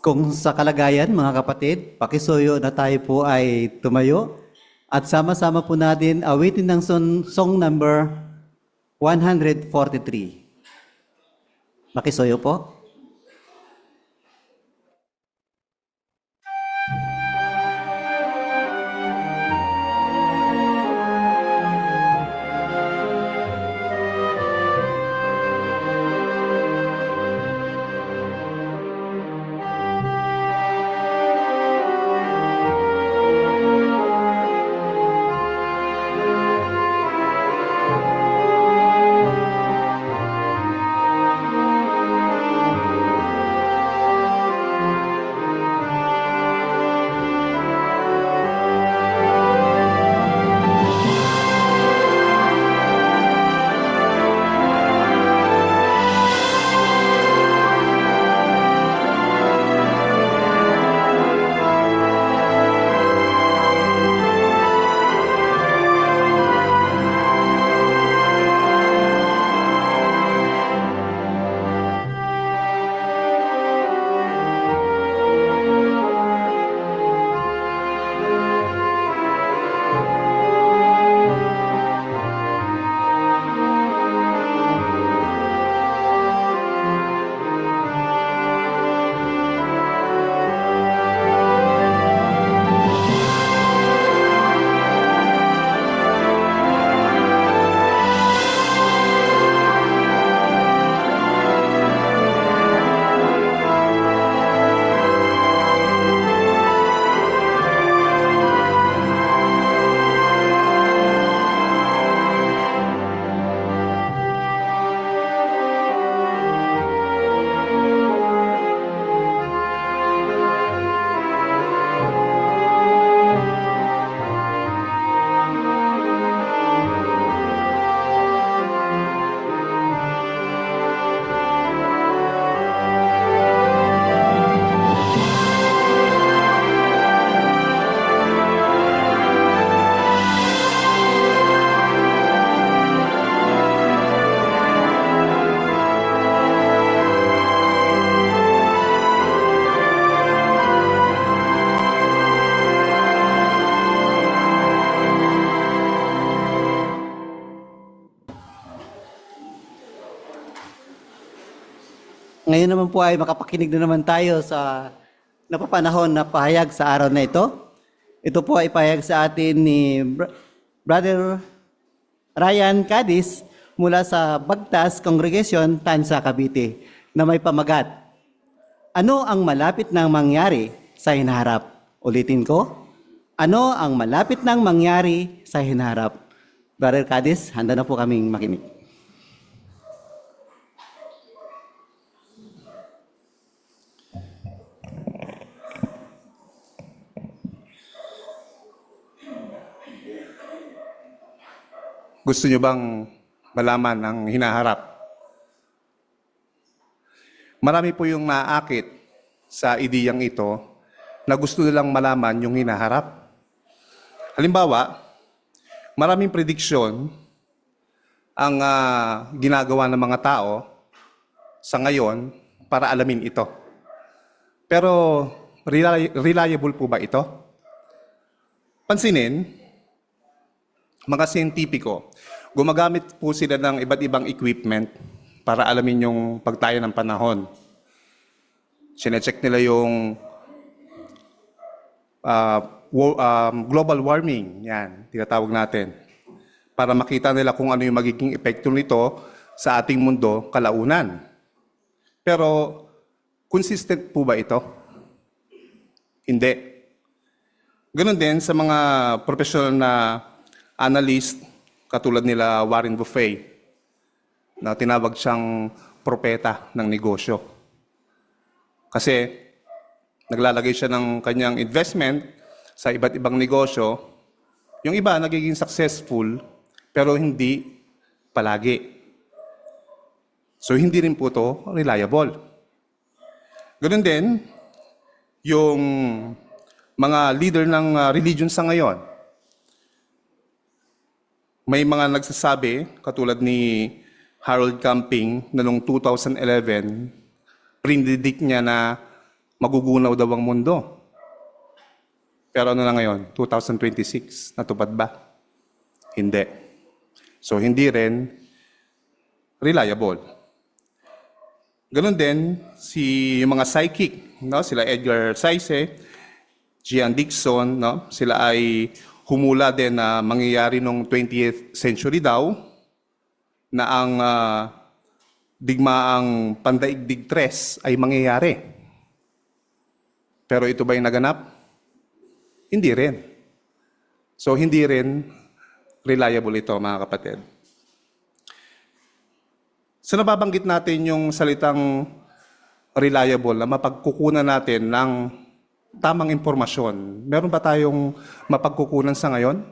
Kung sa kalagayan, mga kapatid, pakisuyo na tayo po ay tumayo at sama-sama po natin awitin ng song number 143. Pakisuyo po. Ngayon naman po ay makapakinig na naman tayo sa napapanahon na pahayag sa araw na ito. Ito po ay pahayag sa atin ni Brother Ryan Cadiz mula sa Bagtas Congregation, Tansa, Cavite, na may pamagat. Ano ang malapit nang mangyari sa hinaharap? Ulitin ko. Ano ang malapit nang mangyari sa hinaharap? Brother Cadiz, handa na po kaming makinig. Gusto nyo bang malaman ang hinaharap? Marami po yung naakit sa ideyang ito na gusto nilang malaman yung hinaharap. Halimbawa, maraming prediksyon ang ginagawa ng mga tao sa ngayon para alamin ito. Pero reliable po ba ito? Pansinin, mga siyentipiko, gumagamit po sila ng iba't ibang equipment para alamin yung pagtayo ng panahon. Sinecheck nila yung global warming, yan, tinatawag natin, para makita nila kung ano yung magiging epekto nito sa ating mundo kalaunan. Pero, consistent po ba ito? Hindi. Ganon din sa mga professional na analyst, katulad nila Warren Buffett, na tinawag siyang propeta ng negosyo. Kasi naglalagay siya ng kanyang investment sa iba't ibang negosyo. Yung iba nagiging successful, pero hindi palagi. So hindi rin po ito reliable. Ganun din, yung mga leader ng religion sa ngayon, may mga nagsasabi, katulad ni Harold Camping, na noong 2011, predict niya na magugunaw daw ang mundo. Pero ano na ngayon? 2026, natupad ba? Hindi. So, hindi rin reliable. Ganon din, yung mga psychic, no? Sila Edgar Sayce, Gian Dixon, no? Sila ay humula din na mangyayari noong 20th century daw, na ang digmaang Pandaigdig 3 ay mangyayari. Pero ito ba yung naganap? Hindi rin. So, hindi rin reliable ito, mga kapatid. So, nababanggit natin yung salitang reliable na mapagkukunan natin ng tamang impormasyon. Meron ba tayong mapagkukunan sa ngayon?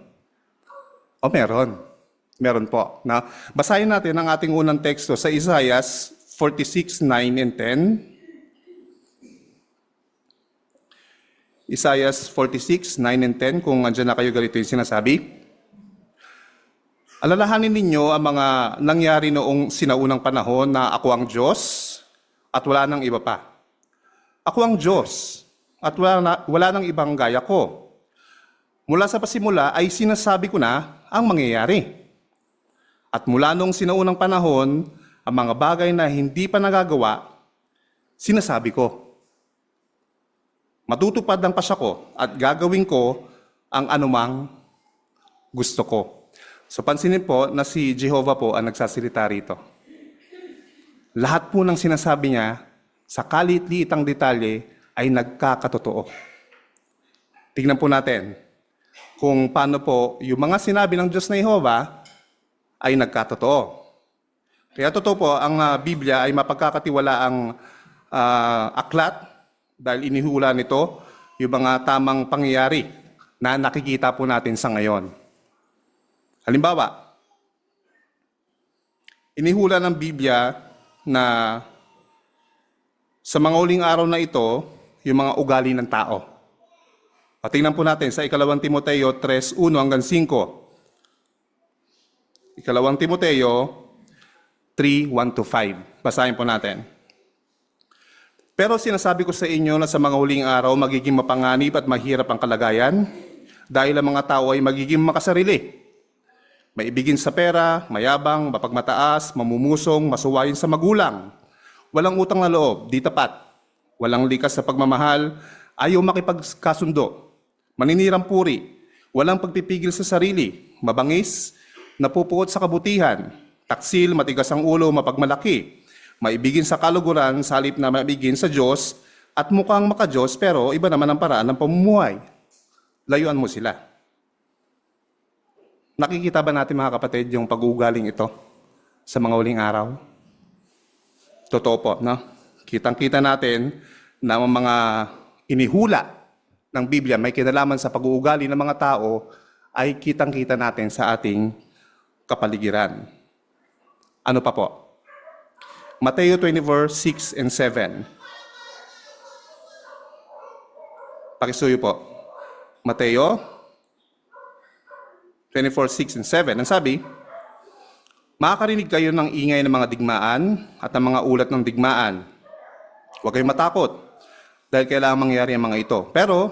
O meron. Meron po. Na, basahin natin ang ating unang teksto sa Isaiah 46:9 and 10. Isaiah 46:9 and 10, kung andyan na kayo, ganito yung sinasabi. Alalahanin ninyo ang mga nangyari noong sinaunang panahon na ako ang Diyos at wala nang iba pa. Ako ang Diyos at wala nang ibang gaya ko. Mula sa pasimula ay sinasabi ko na ang mangyayari. At mula noong sinaunang panahon, ang mga bagay na hindi pa nagagawa, sinasabi ko. Matutupad ang pasya ko at gagawin ko ang anumang gusto ko. So pansinin po na si Jehovah po ang nagsasalita rito. Lahat po ng sinasabi niya sa kalit-liitang detalye ay nagkakatotoo. Tingnan po natin kung paano po yung mga sinabi ng Diyos na Jehovah ay nagkatotoo. Kaya totoo po, ang Biblia ay mapagkakatiwalaang aklat dahil inihula nito yung mga tamang pangyayari na nakikita po natin sa ngayon. Halimbawa, inihula ng Biblia na sa mga uling araw na ito, yung mga ugali ng tao. O, tingnan po natin sa 2 Timoteo 3:1 hanggang 5. 2 Timoteo 3:1-5. Basahin po natin. Pero sinasabi ko sa inyo na sa mga huling araw magiging mapanganib at mahirap ang kalagayan dahil ang mga tao ay magiging makasarili. Maibigin sa pera, mayabang, mapagmataas, mamumusong, masuwayin sa magulang. Walang utang na loob, di tapat. Walang likas sa pagmamahal, ayaw makipagkasundo. Maninirang puri, walang pagpipigil sa sarili, mabangis, napupuot sa kabutihan, taksil, matigas ang ulo, mapagmalaki. Maibigin sa kaluguran sa halip na maibigin sa Diyos at mukhang maka-Diyos pero iba naman ang paraan ng pamumuhay. Layuan mo sila. Nakikita ba natin mga kapatid yung pag-uugaling ito sa mga huling araw? Totoo po, no? Kitang-kita natin na ang mga inihula ng Biblia may kinalaman sa pag-uugali ng mga tao ay kitang-kita natin sa ating kapaligiran. Ano pa po? Mateo 24:6 and 7. Pakisuyo po. Mateo 24:6 and 7. Ang sabi, makakarinig kayo ng ingay ng mga digmaan at ng mga ulat ng digmaan. Huwag kayong matakot dahil kailangan mangyari ang mga ito. Pero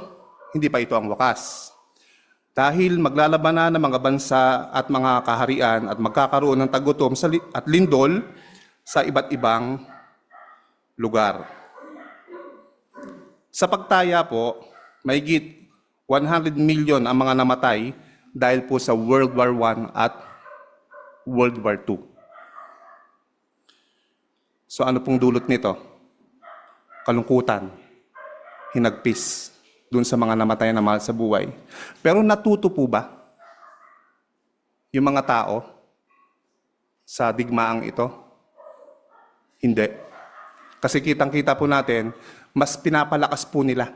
hindi pa ito ang wakas. Dahil maglalaban na ng mga bansa at mga kaharian at magkakaroon ng tagutom at lindol sa iba't ibang lugar. Sa pagtaya po, mahigit 100 million ang mga namatay dahil po sa World War I at World War II. So ano pong dulot nito? Kalungkutan, hinagpis dun sa mga namatay na mahal sa buhay. Pero natuto po ba yung mga tao sa digmaang ito? Hindi. Kasi kitang-kita po natin, mas pinapalakas po nila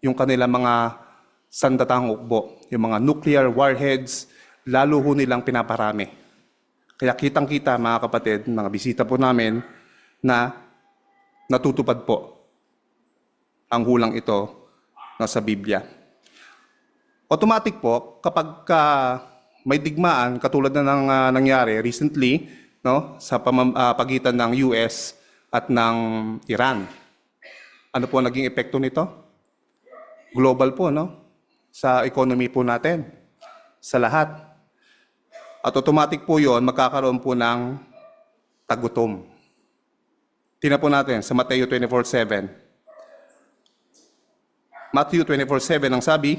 yung kanilang mga sandatang ukbo, yung mga nuclear warheads, lalo ho nilang pinaparami. Kaya kitang-kita mga kapatid, mga bisita po namin, na natutupad po ang hulang ito sa Biblia. Automatic po, kapag may digmaan, katulad na ng nangyari recently, no, sa pagitan ng US at ng Iran. Ano po naging epekto nito? Global po, no? Sa economy po natin, sa lahat. At automatic po yon, magkakaroon po ng tagutom. Tingnan po natin sa Mateo 24:7. Matthew 24:7 ang sabi,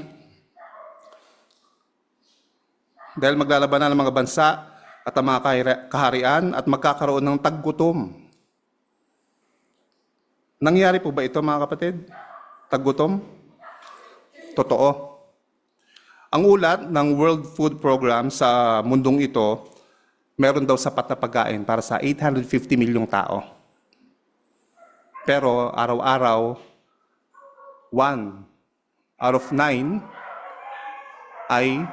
dahil maglalabanan ng mga bansa at ang mga kaharian at magkakaroon ng taggutom. Nangyari po ba ito, mga kapatid? Taggutom? Totoo. Ang ulat ng World Food Program sa mundong ito, meron daw sapat na pagkain para sa 850 milyong tao. Pero araw-araw, 1 out of 9 ay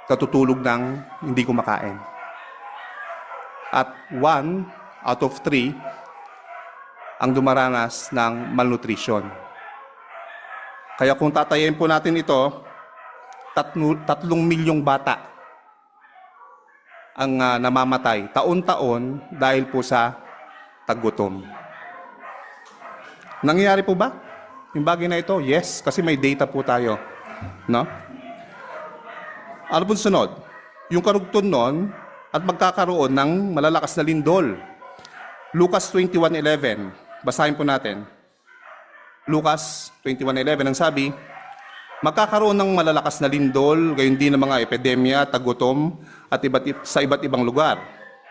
natutulog ng hindi kumakain. At 1 out of 3 ang dumaranas ng malnutrition. Kaya kung tatayin po natin ito, 3 milyong bata ang namamatay taon-taon dahil po sa taggutom. Nangyayari po ba yung bagay na ito? Yes, kasi may data po tayo. No? Ano po sunod? Yung karugtun nun at magkakaroon ng malalakas na lindol. Lucas 21:11. Basahin po natin. Lucas 21:11 ang sabi, magkakaroon ng malalakas na lindol, gayon din ng mga epidemya, tagutom, at sa iba't ibang lugar.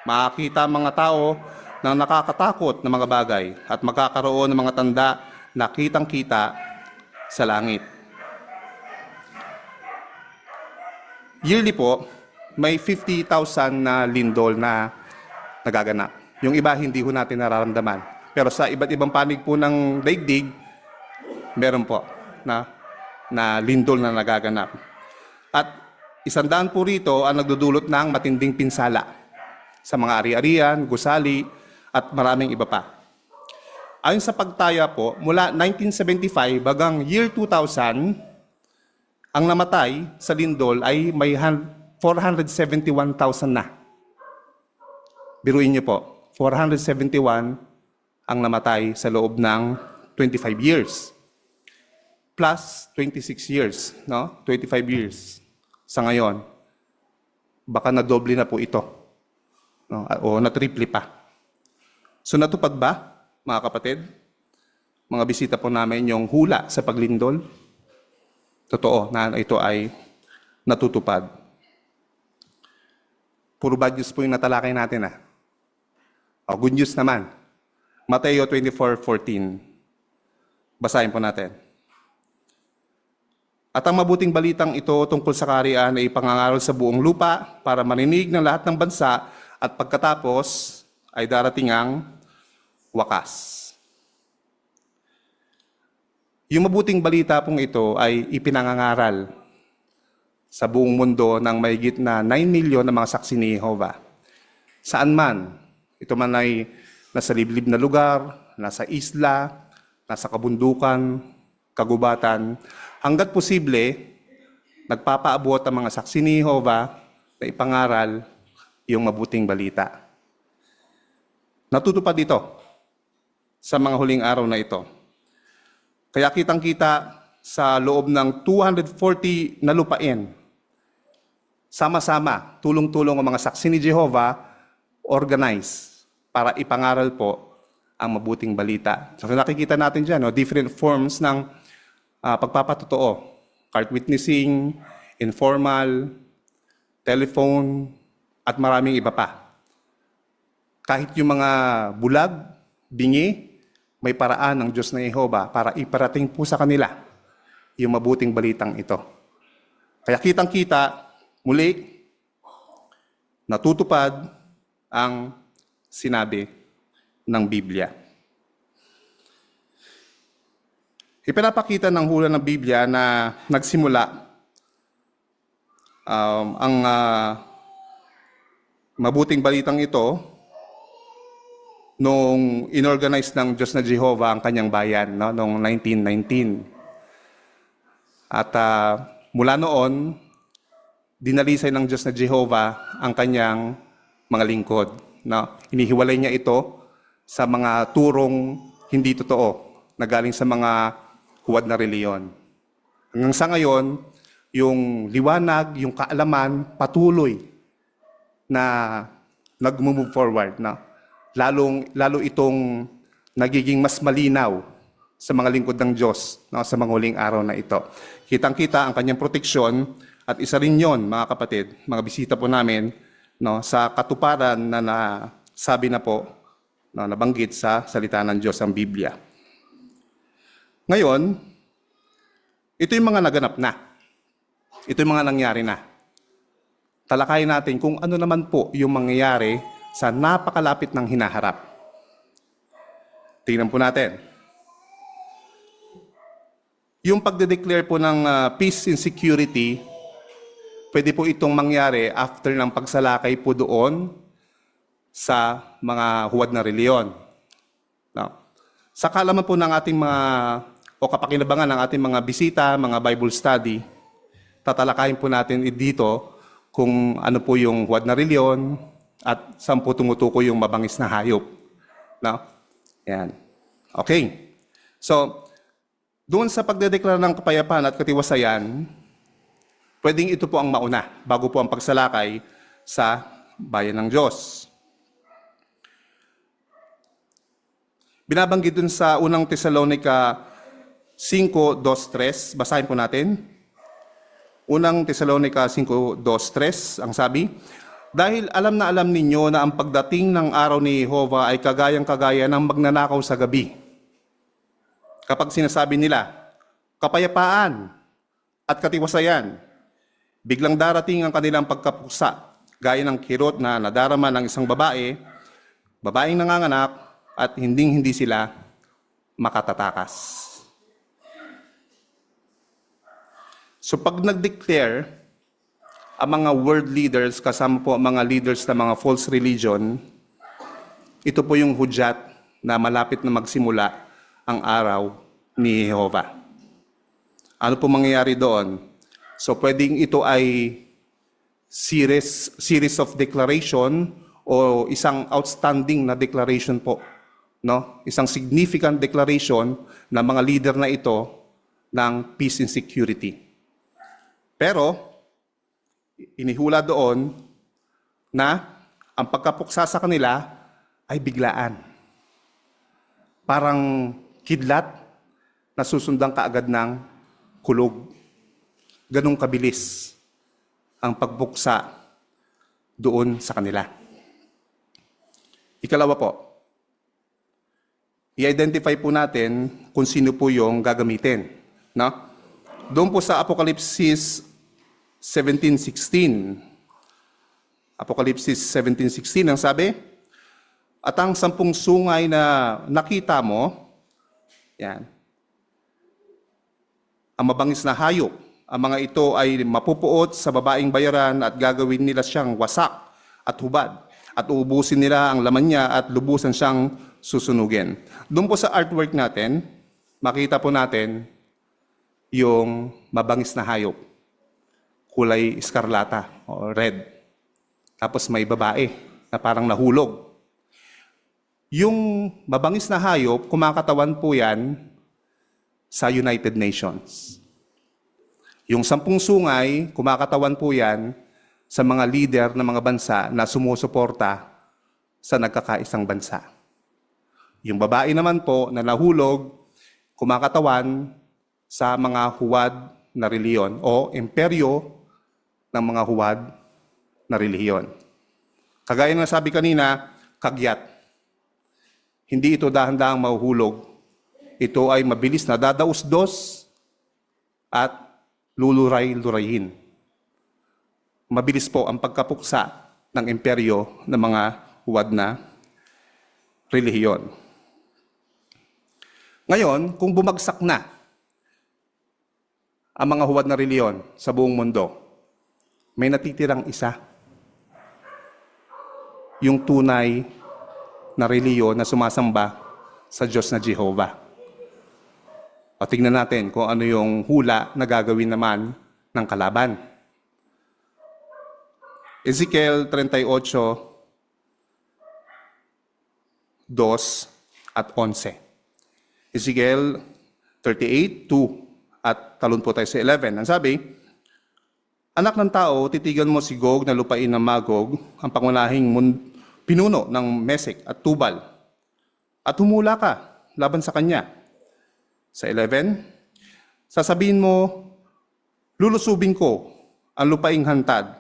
Makakita ang mga tao ng nakakatakot na mga bagay at magkakaroon ng mga tanda na kitang-kita sa langit. Yearly po, may 50,000 na lindol na nagaganap. Yung iba hindi ho natin nararamdaman. Pero sa iba't ibang panig po ng daigdig, meron po na lindol na nagaganap. At 100 po rito ang nagdudulot ng matinding pinsala sa mga ari-arian, gusali, at maraming iba pa. Ayon sa pagtaya po, mula 1975 hanggang year 2000, ang namatay sa lindol ay may 471,000 na. Biruin niyo po, 471 ang namatay sa loob ng 25 years. Plus 26 years, no? 25 years sa ngayon. Baka na-doble na po ito. No? O na-triple pa. So natupad ba, mga kapatid? Mga bisita po namin yung hula sa paglindol. Totoo na ito ay natutupad. Puro bad news po yung natalakay natin. O, good news naman. Mateo 24:14. Basahin po natin. At ang mabuting balitang ito tungkol sa kaharian ay ipangangaral sa buong lupa para marinig ng lahat ng bansa at pagkatapos ay darating ang wakas. Yung mabuting balita pong ito ay ipinangangaral sa buong mundo ng mahigit na 9 milyon na mga saksi ni Jehovah. Saan man, ito man ay nasa liblib na lugar, nasa isla, nasa kabundukan, kagubatan, hanggat posible, nagpapaabot ang mga saksi ni Jehovah na ipangaral yung mabuting balita. Natutupad ito sa mga huling araw na ito. Kaya kitang-kita sa loob ng 240 na lupain, sama-sama, tulong-tulong ang mga saksi ni Jehovah, organize para ipangaral po ang mabuting balita. So nakikita natin dyan, different forms ng pagpapatotoo. Card witnessing, informal, telephone, at maraming iba pa. Kahit yung mga bulag, bingi, may paraan ng Diyos na Jehovah para iparating po sa kanila yung mabuting balitang ito. Kaya kitang-kita, muli, natutupad ang sinabi ng Biblia. Ipinapakita ng hula ng Biblia na nagsimula ang mabuting balitang ito nung inorganize ng Diyos na Jehovah ang kanyang bayan, noong 1919. At mula noon, dinalisay ng Diyos na Jehovah ang kanyang mga lingkod. Inihiwalay niya ito sa mga turong hindi totoo na galing sa mga huwad na reliyon. Hanggang sa ngayon, yung liwanag, yung kaalaman, patuloy na nag-move forward. Na lalo itong nagiging mas malinaw sa mga lingkod ng Diyos, no, sa mga huling araw na ito. Kitang-kita ang kanyang proteksyon at isa rin yon, mga kapatid, mga bisita po namin, no, sa katuparan na nasabi na po, no, nabanggit sa salita ng Diyos, ang Biblia. Ngayon, ito yung mga naganap na. Ito yung mga nangyari na. Talakayin natin kung ano naman po yung mangyayari sa napakalapit ng hinaharap. Tingnan po natin. Yung pagde-declare po ng peace and security, pwede po itong mangyari after ng pagsalakay po doon sa mga huwad na reliyon. No? Sa kaalaman po ng ating mga, o kapakinabangan ng ating mga bisita, mga Bible study, tatalakayin po natin dito kung ano po yung huwad na reliyon at saan po tumutuko yung mabangis na hayop. No? Yan. Okay. So, doon sa pagdedeklara ng kapayapaan at katiwasayan, pwedeng ito po ang mauna bago po ang pagsalakay sa bayan ng Diyos. Binabanggit dun sa unang Tesalonica 5:2-3, basahin po natin. Unang Tesalonica 5:2-3, ang sabi, dahil alam na alam ninyo na ang pagdating ng araw ni Jehovah ay kagayang-kagaya ng magnanakaw sa gabi. Kapag sinasabi nila, kapayapaan at katiwasayan, biglang darating ang kanilang pagkapuksa, gaya ng kirot na nadarama ng isang babaeng nanganganak, at hindi sila makatatakas. So pag nag-declare ang mga world leaders, kasama po ang mga leaders ng mga false religion, ito po yung hudyat na malapit na magsimula ang araw ni Jehovah. Ano po mangyayari doon? So pwedeng ito ay series of declaration o isang outstanding na declaration po, no? Isang significant declaration ng mga leader na ito ng peace and security. Pero inihula doon na ang pagkapuksa sa kanila ay biglaan. Parang kidlat na susundan kaagad ng kulog. Ganong kabilis ang pagbuksa doon sa kanila. Ikalawa po, i-identify po natin kung sino po yung gagamitin. No? Doon po sa Apokalipsis 17:16. Apokalipsis 17:16 ang sabi, at ang 10 sungay na nakita mo, yan, ang mabangis na hayop, ang mga ito ay mapupuot sa babaeng bayaran at gagawin nila siyang wasak at hubad at uubusin nila ang laman niya at lubusan siyang susunugin. Doon po sa artwork natin, makita po natin yung mabangis na hayop. Kulay eskarlata o red. Tapos may babae na parang nahulog. Yung mabangis na hayop, kumakatawan po yan sa United Nations. Yung 10 sungay, kumakatawan po yan sa mga leader ng mga bansa na sumusuporta sa nagkakaisang bansa. Yung babae naman po na nahulog, kumakatawan sa mga huwad na reliyon o imperyo ng mga huwad na reliyon. Kagaya ng sabi kanina, kagyat. Hindi ito dahan-dahang mahuhulog. Ito ay mabilis na dadaus-dos at luluray-lurayin. Mabilis po ang pagkapuksa ng imperyo ng mga huwad na relihiyon. Ngayon, kung bumagsak na ang mga huwad na reliyon sa buong mundo, may natitirang isa. Yung tunay na reliyon na sumasamba sa Diyos na Jehovah. O tingnan natin kung ano yung hula na gagawin naman ng kalaban. Ezekiel 38:2 at 11. Ezekiel 38:2 at talon po tayo sa 11. Ang sabi, anak ng tao, titigan mo si Gog na lupain ng Magog, ang pangunahing pinuno ng Mesek at Tubal, at humula ka laban sa kanya. Sa 11, sasabihin mo, lulusubin ko ang lupaing hantad,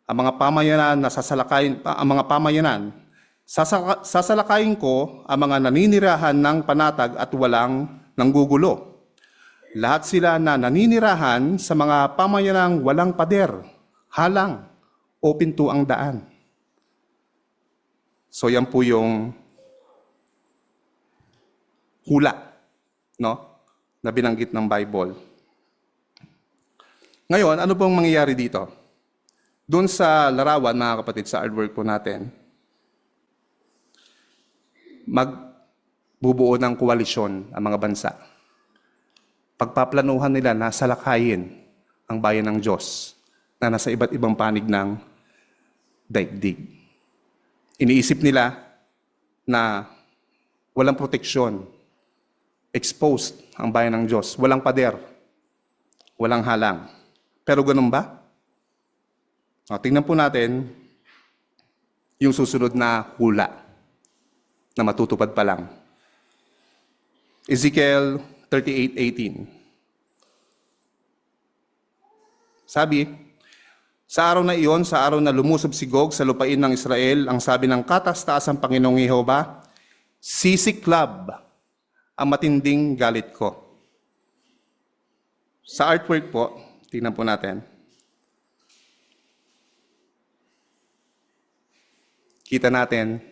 ang mga pamayanan na sasalakayin ko ang mga naninirahan ng panatag at walang nanggugulo. Lahat sila na naninirahan sa mga pamayanang walang pader, halang, o pintuang daan. So yan po yung hula, no, na binanggit ng Bible. Ngayon, ano pong mangyayari dito? Doon sa larawan, mga kapatid, sa artwork po natin, magbubuo ng koalisyon ang mga bansa. Pagpaplanuhan nila na salakayin ang bayan ng Diyos na nasa iba't ibang panig ng daigdig. Iniisip nila na walang proteksyon, exposed ang bayan ng Diyos, walang pader, walang halang. Pero ganun ba? Tingnan po natin yung susunod na hula na matutupad pa lang. Ezekiel 38:18. Sabi, sa araw na iyon, sa araw na lumusob si Gog sa lupain ng Israel, ang sabi ng kataas-taasang Panginoong Yehova, sisiklab ang matinding galit ko. Sa artwork po, tingnan po natin. Kita natin,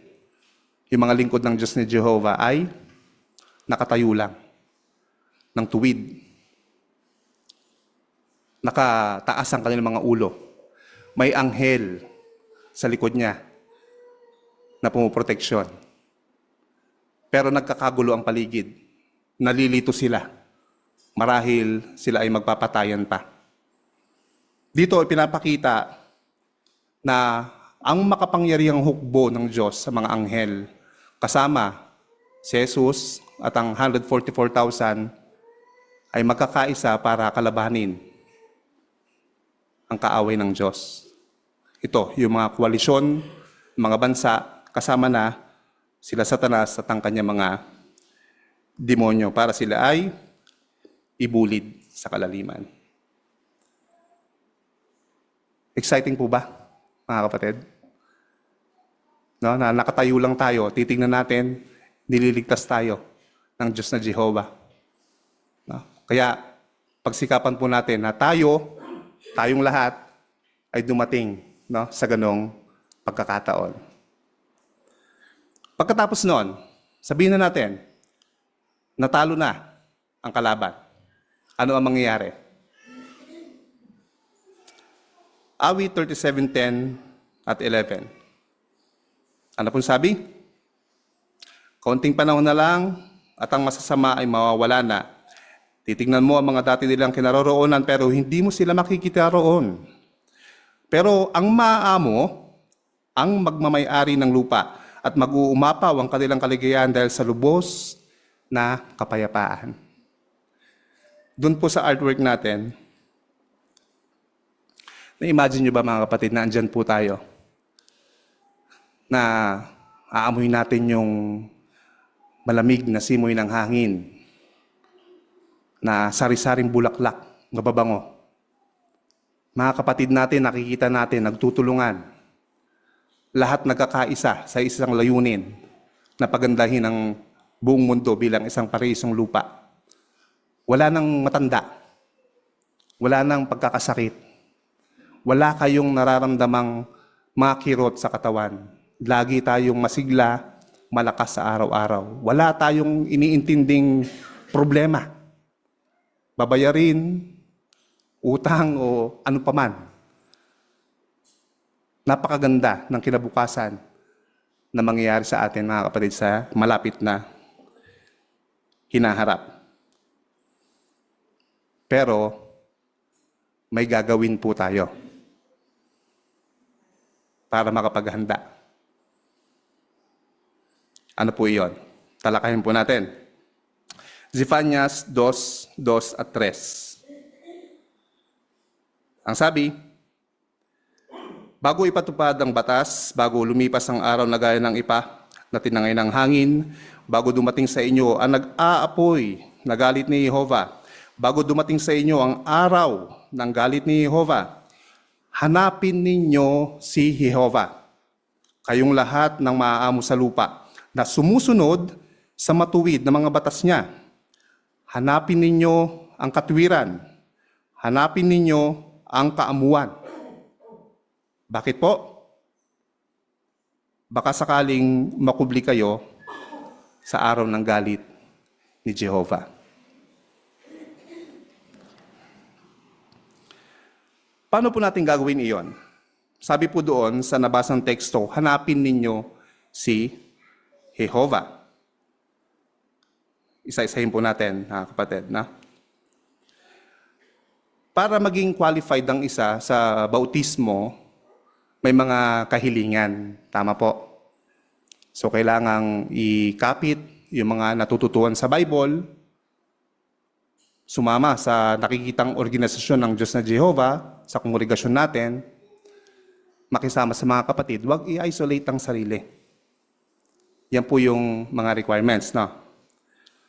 yung mga lingkod ng Diyos ni Jehovah ay nakatayo lang ng tuwid. Nakataas ang kanilang mga ulo. May anghel sa likod niya na pumuproteksyon. Pero nagkakagulo ang paligid. Nalilito sila. Marahil sila ay magpapatayan pa. Dito ipinapakita na ang makapangyarihang hukbo ng Diyos sa mga anghel kasama si Jesus at ang 144,000 ay magkakaisa para kalabanin ang kaaway ng Diyos. Ito, yung mga koalisyon, mga bansa, kasama na sila Satanas at ang kanyang mga demonyo para sila ay ibulid sa kalaliman. Exciting po ba, mga kapatid? No, na nakatayo lang tayo, titingnan natin, nililigtas tayo ng Diyos na Jehovah. No? Kaya, pagsikapan po natin na tayong lahat, ay dumating, no, sa ganong pagkakataon. Pagkatapos noon, sabihin na natin, natalo na ang kalaban. Ano ang mangyayari? Awit 37:10 at 11. Ano pong sabi? Kaunting panahon na lang at ang masasama ay mawawala na. Titingnan mo ang mga dati nilang kinaroroonan pero hindi mo sila makikita roon. Pero ang maaamo, ang magmamay-ari ng lupa at mag-uumapaw ang kanilang kaligayahan dahil sa lubos na kapayapaan. Doon po sa artwork natin, na-imagine nyo ba mga kapatid na andyan po tayo? Na aamoy natin yung malamig na simoy ng hangin, na sari-saring bulaklak, mababango. Mga kapatid natin, nakikita natin, nagtutulungan. Lahat nagkakaisa sa isang layunin na pagandahin ang buong mundo bilang isang parehisong lupa. Wala nang matanda. Wala nang pagkakasakit. Wala kayong nararamdamang makirot sa katawan. Lagi tayong masigla, malakas sa araw-araw. Wala tayong iniintinding problema. Babayarin, utang o ano paman. Napakaganda ng kinabukasan na mangyayari sa atin, mga kapatid, sa malapit na hinaharap. Pero may gagawin po tayo para makapaghanda. Ano po iyon? Talakayin po natin. Zephanias 2:2 at 3. Ang sabi, bago ipatupad ang batas, bago lumipas ang araw na gaya ng ipa, na tinangay ng hangin, bago dumating sa inyo ang nag-aapoy na galit ni Jehovah, bago dumating sa inyo ang araw ng galit ni Jehovah, hanapin ninyo si Jehovah, kayong lahat ng maaamo sa lupa, na sumusunod sa matuwid na mga batas niya. Hanapin ninyo ang katwiran. Hanapin ninyo ang kaamuan. Bakit po? Baka sakaling makubli kayo sa araw ng galit ni Jehovah. Paano po natin gagawin iyon? Sabi po doon sa nabasang teksto, hanapin ninyo si Jehovah. Isa-isahin po natin, kapatid. Para maging qualified ang isa sa bautismo, may mga kahilingan. Tama po. So, kailangang ikapit yung mga natututuan sa Bible, sumama sa nakikitang organisasyon ng Diyos na Jehovah, sa kongregasyon natin, makisama sa mga kapatid, huwag i-isolate ang sarili. Yan po yung mga requirements, no?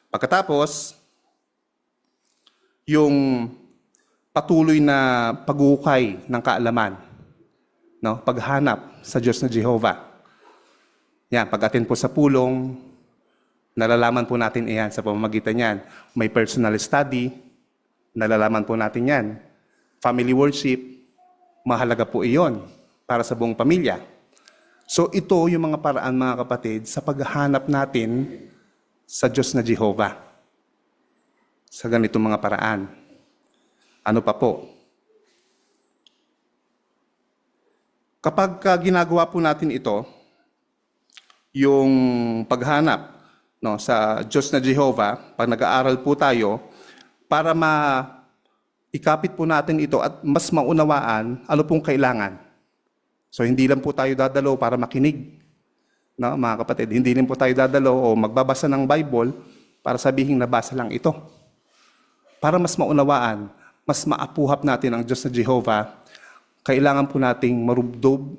Pagkatapos, yung patuloy na pag-uukay ng kaalaman, no? Paghanap sa Diyos na Jehovah. Yan, pag-attend po sa pulong, nalalaman po natin iyan sa pamamagitan niyan. May personal study, nalalaman po natin yan. Family worship, mahalaga po iyon para sa buong pamilya. So ito yung mga paraan, mga kapatid, sa paghahanap natin sa Diyos na Jehovah. Sa ganitong mga paraan. Ano pa po? Kapag ginagawa po natin ito, yung paghanap, no, sa Diyos na Jehovah, pag nag-aaral po tayo, para ikapit po natin ito at mas maunawaan ano pong kailangan. So hindi lang po tayo dadalo para makinig. No, mga kapatid, hindi rin po tayo dadalo o magbabasa ng Bible para sabihin nabasa lang ito. Para mas maunawaan, mas maapuhap natin ang Diyos na Jehovah, kailangan po nating marubdob,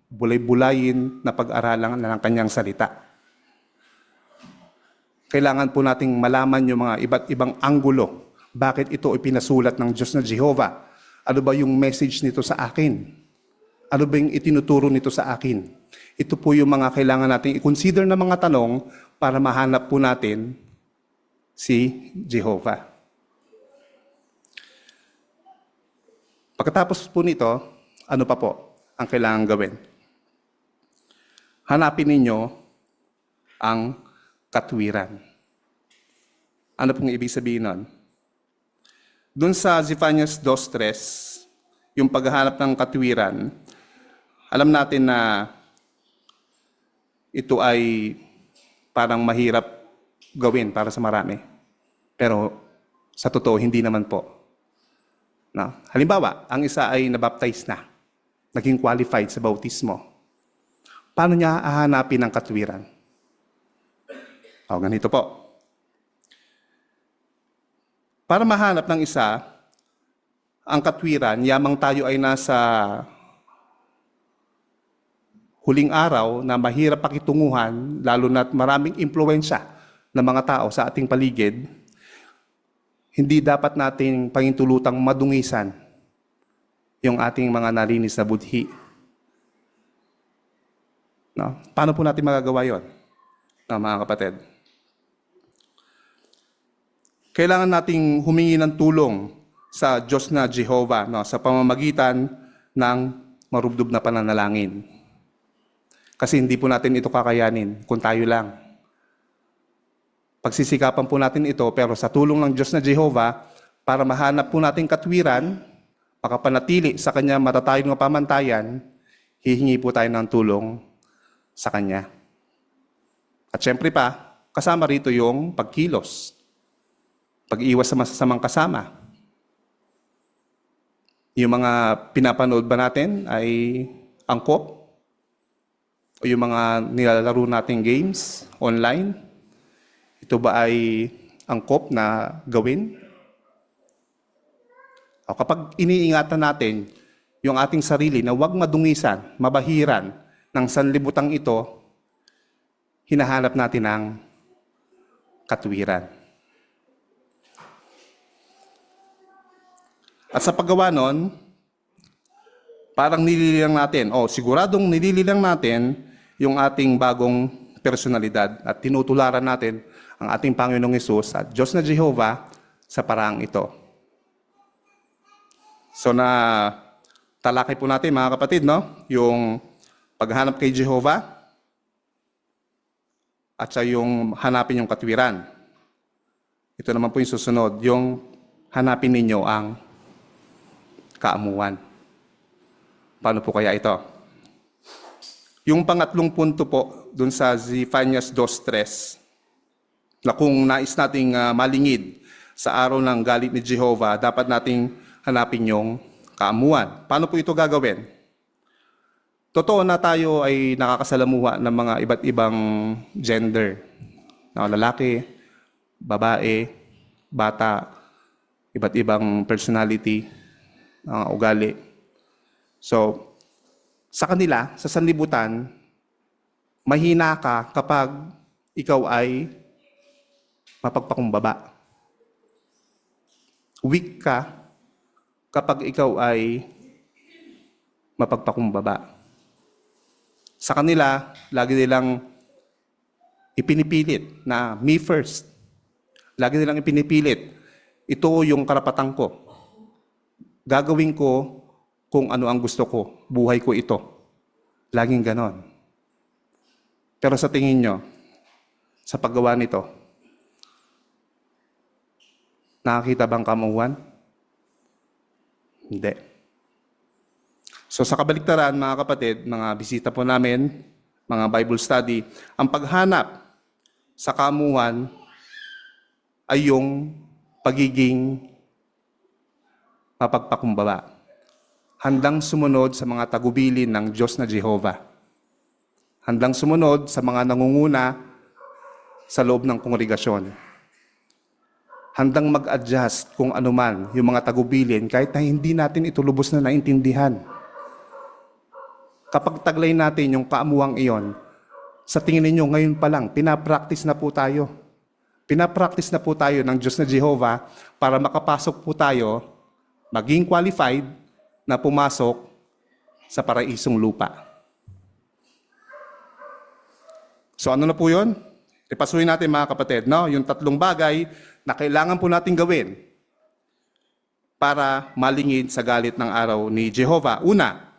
bulay-bulayin na pag-aralan ng kanyang salita. Kailangan po nating malaman yung mga iba't ibang anggulo. Bakit ito ipinasulat ng Diyos na Jehovah? Ano ba yung message nito sa akin? Ano ba yung itinuturo nito sa akin? Ito po yung mga kailangan nating i-consider na mga tanong para mahanap po natin si Jehovah. Pagkatapos po nito, ano pa po ang kailangan gawin? Hanapin ninyo ang katwiran. Ano pong ibig sabihin nun? Doon sa Zephanias 2:3, yung paghahanap ng katwiran, alam natin na ito ay parang mahirap gawin para sa marami. Pero sa totoo, hindi naman po. No? Halimbawa, ang isa ay nabaptize na, naging qualified sa bautismo. Paano niya hahanapin ang katwiran? O, ganito po. Para mahanap ng isa ang katwiran, yamang tayo ay nasa huling araw na mahirap pakitunguhan, lalo na't maraming impluwensya ng mga tao sa ating paligid, hindi dapat nating pahintulutang madungisan yung ating mga nalinis na budhi. No? Paano po natin magagawa yun, no, mga kapatid? Kailangan nating humingi ng tulong sa Diyos na Jehovah, no, sa pamamagitan ng marubdob na pananalangin. Kasi hindi po natin ito kakayanin kung tayo lang. Pagsisikapan po natin ito, pero sa tulong ng Diyos na Jehovah, para mahanap po natin katwiran, makapanatili sa Kanya matatayong na pamantayan, hihingi po tayo ng tulong sa Kanya. At syempre pa, kasama rito yung pagkilos. Pag-iwas sa masasamang kasama. Yung mga pinapanood ba natin ay angkop? O yung mga nilalaro nating games online? Ito ba ay angkop na gawin? O kapag iniingatan natin yung ating sarili na huwag madungisan, mabahiran ng sanlibutang ito, hinahanap natin ang katwiran. At sa paggawa nun, parang nilililang natin, siguradong nilililang natin yung ating bagong personalidad at tinutularan natin ang ating Panginoong Hesus at Diyos na Jehovah sa paraang ito. So talakay po natin mga kapatid, no? Yung paghanap kay Jehovah at sa yung hanapin yung katwiran. Ito naman po yung susunod, yung hanapin ninyo ang kaamuan. Paano po kaya ito? Yung pangatlong punto po, dun sa Zephaniah 2:3, na kung nais nating malingid sa araw ng galit ni Jehovah, dapat nating hanapin yung kaamuan. Paano po ito gagawin? Totoo na tayo ay nakakasalamuha ng mga iba't ibang gender. Na lalaki, babae, bata, iba't ibang personality, ugali. So, sa kanila, sa sanlibutan, mahina ka kapag ikaw ay mapagpakumbaba. Weak ka kapag ikaw ay mapagpakumbaba. Sa kanila, lagi nilang ipinipilit na me first. Lagi nilang ipinipilit, ito yung karapatan ko. Gagawin ko kung ano ang gusto ko. Buhay ko ito. Laging ganon. Pero sa tingin nyo, sa paggawa nito, nakakita bang kamuhan? Hindi. So sa kabaliktaran, mga kapatid, mga bisita po namin, mga Bible study, ang paghanap sa kamuhan ay yung pagiging mapagpakumbaba. Handang sumunod sa mga tagubilin ng Diyos na Jehovah. Handang sumunod sa mga nangunguna sa loob ng kongregasyon. Handang mag-adjust kung anuman yung mga tagubilin kahit na hindi natin ito lubos na naintindihan. Kapag taglay natin yung kaamuang iyon, sa tingin ninyo ngayon pa lang, pinapractice na po tayo. Pinapractice na po tayo ng Diyos na Jehovah para makapasok po tayo, maging qualified na pumasok sa paraisong lupa. So ano na po yun? Ipasuhin natin mga kapatid, no? Yung tatlong bagay na kailangan po natin gawin para malingid sa galit ng araw ni Jehovah. Una,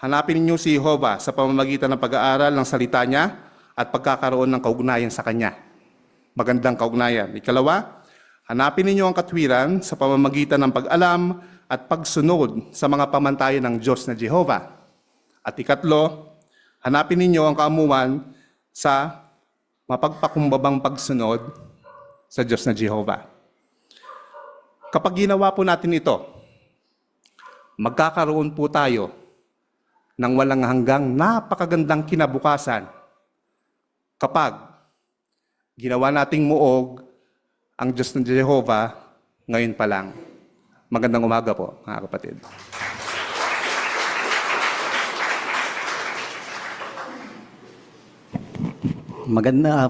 hanapin ninyo si Jehovah sa pamamagitan ng pag-aaral ng salita niya at pagkakaroon ng kaugnayan sa kanya. Magandang kaugnayan. Ikalawa, hanapin ninyo ang katwiran sa pamamagitan ng pag-alam at pagsunod sa mga pamantayan ng Diyos na Jehovah. At ikatlo, hanapin ninyo ang kaamuan sa mapagpakumbabang pagsunod sa Diyos na Jehovah. Kapag ginawa po natin ito, magkakaroon po tayo ng walang hanggang napakagandang kinabukasan kapag ginawa nating muog ang Diyos ng Jehovah ngayon pa lang. Magandang umaga po, mga kapatid.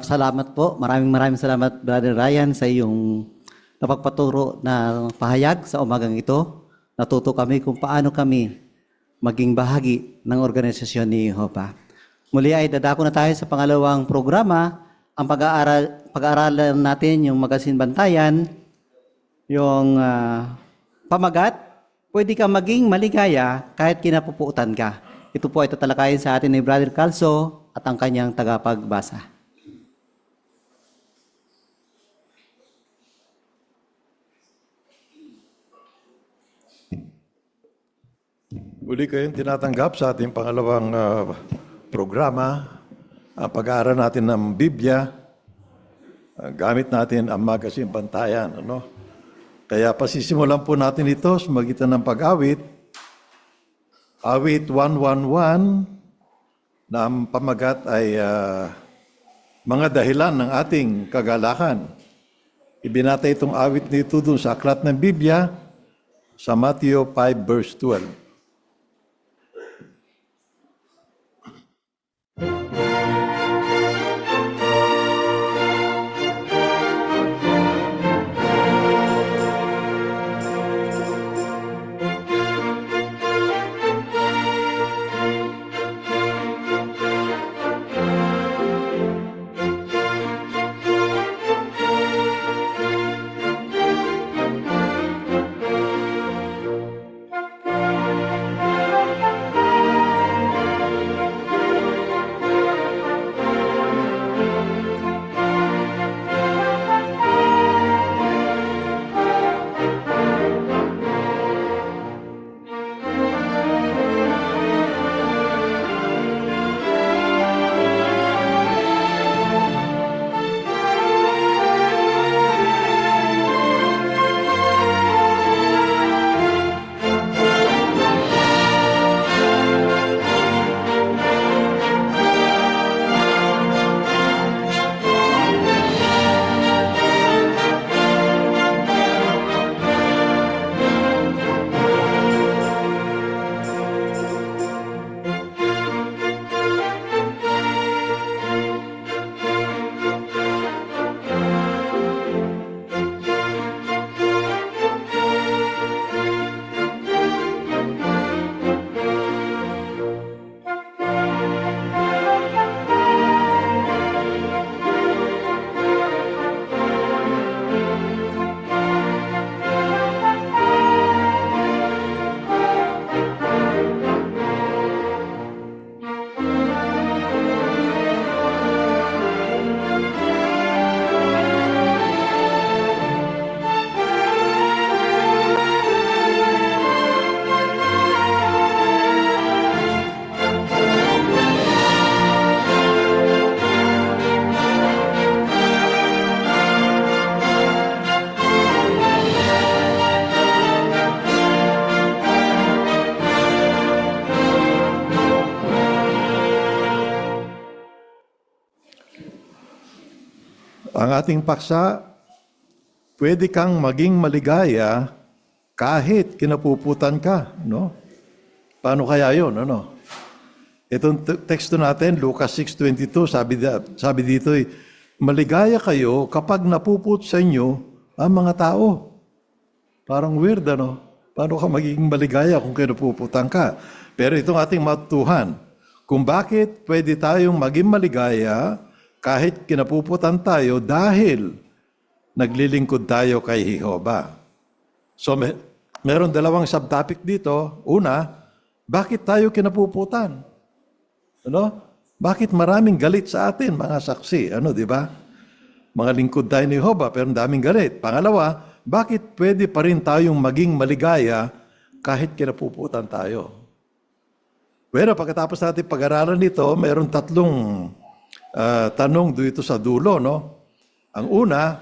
Salamat po. Maraming salamat, Brother Ryan, sa iyong napagpaturo na pahayag sa umagang ito. Natuto kami kung paano kami maging bahagi ng organisasyon ni Jehovah. Muli ay dadako na tayo sa pangalawang programa, ang pag-aaralan natin yung Magazine Bantayan, yung pamagat, pwede ka maging maligaya kahit kinapupuutan ka. Ito po ay tatalakayin sa atin ni Brother Calso at ang kanyang tagapagbasa. Muli kayong tinatanggap sa ating pangalawang programa, ang pag-aaral natin ng Biblia, gamit natin ang Magazine Bantayan. Kaya pasisimulan po natin ito sa magitan ng pag-awit. Awit 111 na ang pamagat ay mga dahilan ng ating kagalakan. Ibinata itong awit nito dun sa aklat ng Biblia sa Matthew 5 verse 12. Ang ating paksa, pwede kang maging maligaya kahit kinapuputan ka, no? Paano kaya 'yon, ano? Itong teksto natin, Lucas 6:22, sabi dito, maligaya kayo kapag napuput sa inyo ang mga tao. Parang weird, ano? Paano ka magiging maligaya kung kinapuputan ka? Pero itong ating matutuhan, kung bakit pwede tayong maging maligaya kahit kinapuputan tayo dahil naglilingkod tayo kay Jehova. So, meron dalawang subtopic dito. Una, bakit tayo kinapuputan? Ano? Bakit maraming galit sa atin, mga saksi? Ano, di ba? Mga lingkod tayo ni Jehova, pero daming galit. Pangalawa, bakit pwede pa rin tayong maging maligaya kahit kinapuputan tayo? Pero pagkatapos natin pag-aralan nito, meron tatlong tanong dito sa dulo, no? Ang una,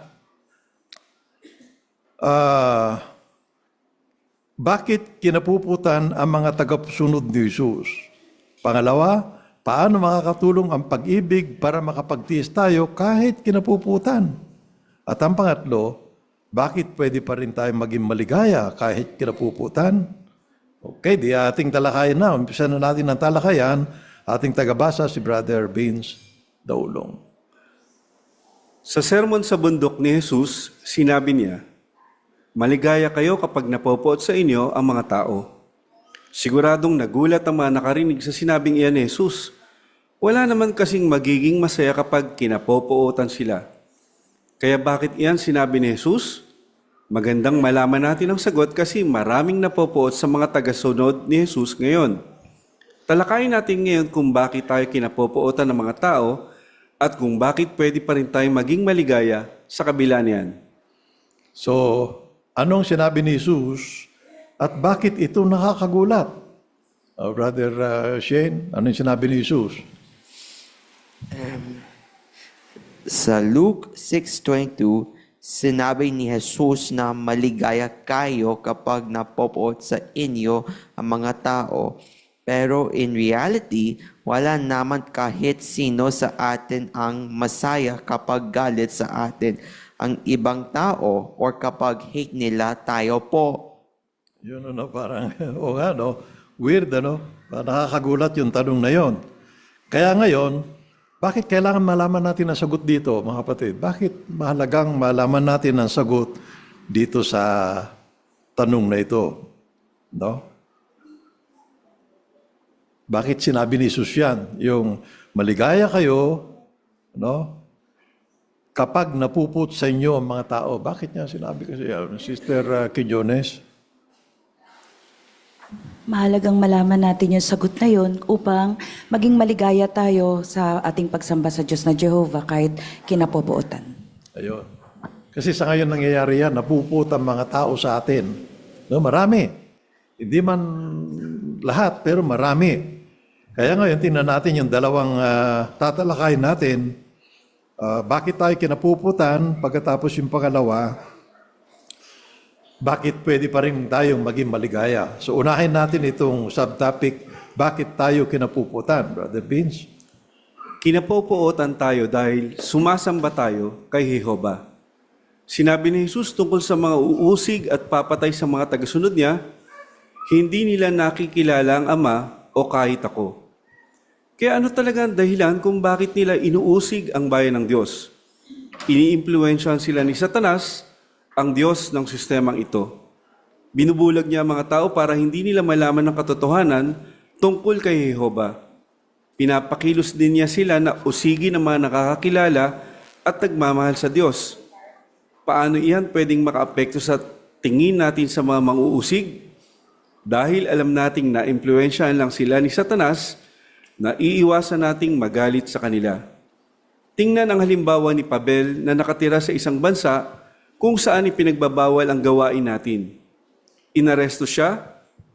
bakit kinapuputan ang mga tagasunod ni Jesus? Pangalawa, paano makakatulong ang pag-ibig para makapagtiis tayo kahit kinapuputan? At ang pangatlo, bakit pwede pa rin tayo maging maligaya kahit kinapuputan? Okay, di ating talakayan na. Umpisa na natin ang talakayan. Ating tagabasa si Brother Vince Daulong. Sa sermon sa bundok ni Jesus, sinabi niya, maligaya kayo kapag napopoot sa inyo ang mga tao. Siguradong nagulat ang mga nakarinig sa sinabing iyan ni Jesus. Wala naman kasing magiging masaya kapag kinapopootan sila. Kaya bakit iyan sinabi ni Jesus? Magandang malaman natin ang sagot kasi maraming napopoot sa mga tagasunod ni Jesus ngayon. Talakayin natin ngayon kung bakit tayo kinapopootan ng mga tao at kung bakit pwede pa rin tayong maging maligaya sa kabila niyan. So, anong sinabi ni Jesus at bakit ito nakakagulat? Brother Shane, anong sinabi ni Jesus? Sa Luke 6:22, sinabi ni Jesus na maligaya kayo kapag napopoot sa inyo ang mga tao. Pero in reality, wala naman kahit sino sa atin ang masaya kapag galit sa atin. ang ibang tao or kapag hate nila tayo po. Yun ano, parang, o nga, no? Weird, ano? Nakakagulat yung tanong na yon. Kaya ngayon, bakit kailangan malaman natin ang sagot dito, mga kapatid? Bakit mahalagang malaman natin ang sagot dito sa tanong na ito? No? Bakit sinabi ni Jesus yan? Yung maligaya kayo, no? Kapag napuput sa inyo ang mga tao. Bakit niya sinabi kasi, Sister Quillones? Mahalagang malaman natin yung sagot na yun upang maging maligaya tayo sa ating pagsamba sa Diyos na Jehovah kahit kinapobuotan. Ayun. Kasi sa ngayon nangyayari yan, napuput ang mga tao sa atin. No, marami. Hindi man lahat, pero marami. Kaya ngayon, tingnan natin yung dalawang tatalakayin natin. Bakit tayo kinapuputan? Pagkatapos yung pangalawa, bakit pwede pa rin tayong maging maligaya? So unahin natin itong subtopic, bakit tayo kinapuputan, Brother Vince? Kinapopuotan tayo dahil sumasamba tayo kay Jehovah. Sinabi ni Jesus tungkol sa mga uusig at papatay sa mga tagasunod niya, hindi nila nakikilala ang Ama o kahit ako. Kaya ano talaga ang dahilan kung bakit nila inuusig ang bayan ng Diyos? Iniimpluwensyahan sila ni Satanas, ang Diyos ng sistemang ito. Binubulag niya ang mga tao para hindi nila malaman ang katotohanan tungkol kay Jehovah. Pinapakilos din niya sila na usigin ang mga nakakakilala at nagmamahal sa Diyos. Paano iyan pwedeng makaapekto sa tingin natin sa mga manguusig? Dahil alam nating na-impluwensyahan lang sila ni Satanas, na iiwasan nating magalit sa kanila. Tingnan ang halimbawa ni Pabel na nakatira sa isang bansa kung saan ipinagbabawal ang gawain natin. Inaresto siya,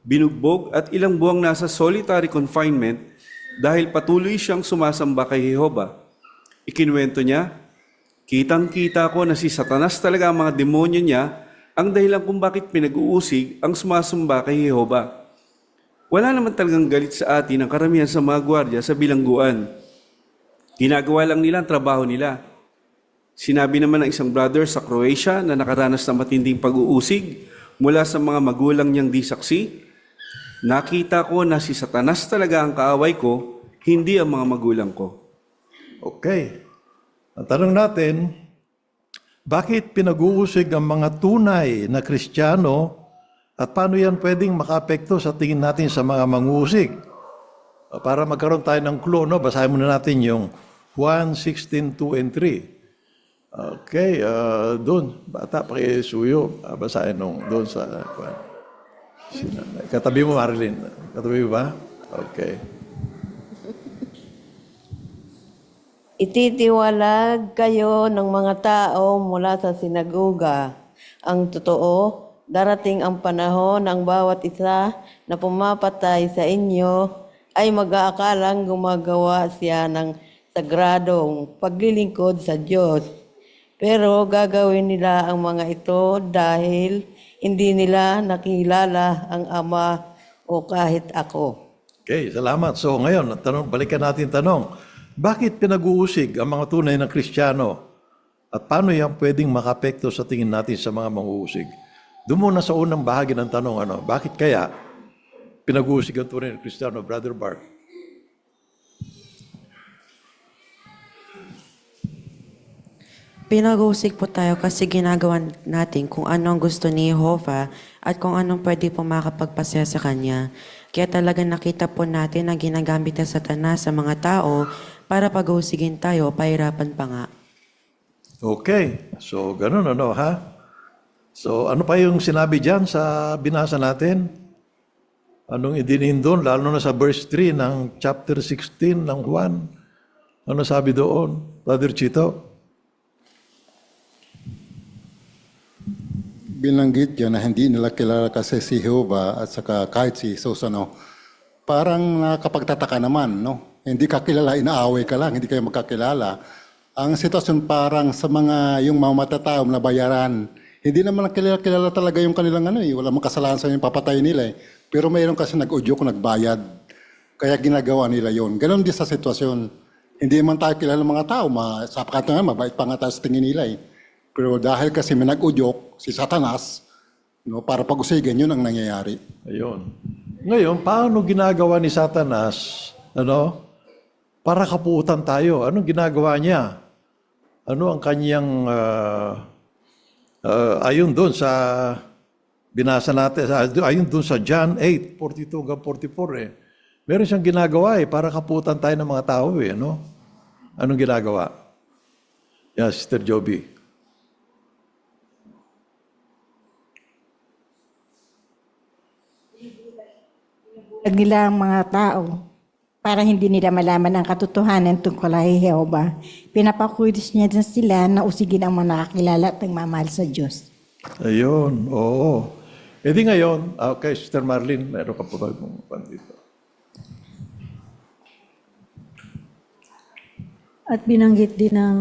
binugbog at ilang buwang nasa solitary confinement dahil patuloy siyang sumasamba kay Jehovah. Ikinuwento niya, kitang-kita ko na si Satanas talaga ang mga demonyo niya ang dahilan kung bakit pinag-uusig ang sumasamba kay Jehovah. Wala naman talagang galit sa atin ang karamihan sa mga gwardiya sa bilangguan. Ginagawa lang nila ang trabaho nila. Sinabi naman ng isang brother sa Croatia na nakaranas ng matinding pag-uusig mula sa mga magulang niyang di saksi, nakita ko na si Satanas talaga ang kaaway ko, hindi ang mga magulang ko. Okay. Ang tanong natin, bakit pinag-uusig ang mga tunay na Kristiyano at paano yan pwedeng makaapekto sa tingin natin sa mga manguusig? Para magkaroon tayo ng clue, no? Basahin muna natin yung 1:16, 2 and 3. Okay, doon, bata, pakisuyo, basahin nung doon sa, katabi mo, Marilyn. Katabi mo ba? Okay. Ititiwalag kayo ng mga tao mula sa sinagoga. Ang totoo, darating ang panahon ng bawat isa na pumapatay sa inyo ay mag-aakalang gumagawa siya ng sagradong paglilingkod sa Diyos. Pero gagawin nila ang mga ito dahil hindi nila nakilala ang Ama o kahit ako. Okay, salamat. So ngayon, balikan natin tanong. Bakit pinag-uusig ang mga tunay na Kristiyano? At paano yan pwedeng makapekto sa tingin natin sa mga manguusig? Doon muna sa unang bahagi ng tanong, bakit kaya pinag-uusig ang tunay na Kristiyano, Brother Bart? Pinag-uusig po tayo kasi ginagawa natin kung ano ang gusto ni Jehovah at kung anong pwede po makapagpasaya sa Kanya. Kaya talaga nakita po natin na ginagamit ng Satanas sa mga tao para pag-uusigin tayo, pahirapan pa nga. Okay, so ganun ha? So ano pa yung sinabi dyan sa binasa natin? Anong idinin doon, lalo na sa verse 3 ng chapter 16 ng Juan? Ano sabi doon, Brother Chito? Binanggit yan na hindi nila kilala kasi si Jehovah at saka kahit si Jesus, parang nakapagtataka naman, no? Hindi ka kilala, inaaway ka lang, hindi kayo magkakilala. Ang sitwasyon parang sa yung mga matatao na bayaran, hindi naman kilala talaga yung kanilang wala mang kasalanan sa yung papatay nila Pero mayroon kasi nag-udyok, nagbayad. Kaya ginagawa nila yon. Ganon din sa sitwasyon. Hindi man tayo kilala mga tao, sapagkat nga, mabait pa nga tayo sa tingin nila Pero dahil kasi may nag-udyok si Satanas, no, para pag-usigin, yun ang nangyayari. Ayun. Ngayon, paano ginagawa ni Satanas, para kapuutan tayo? Anong ginagawa niya? Ano ang kanyang, ayon doon sa, binasa natin, ayon doon sa John 8, 42 hanggang 44 Meron siyang ginagawa para kapuutan tayo ng mga tao Anong ginagawa? Yes, Sister Joby. Nila ang mga tao para hindi nila malaman ang katotohanan tungkol kay Jehova. Pinapakulis niya din sila na usigin ang mga nakakilala at nagmamahal sa Diyos. Ayun, oo. E di ngayon, okay, Sister Marlene, meron ka po ba kung dito? At binanggit din ng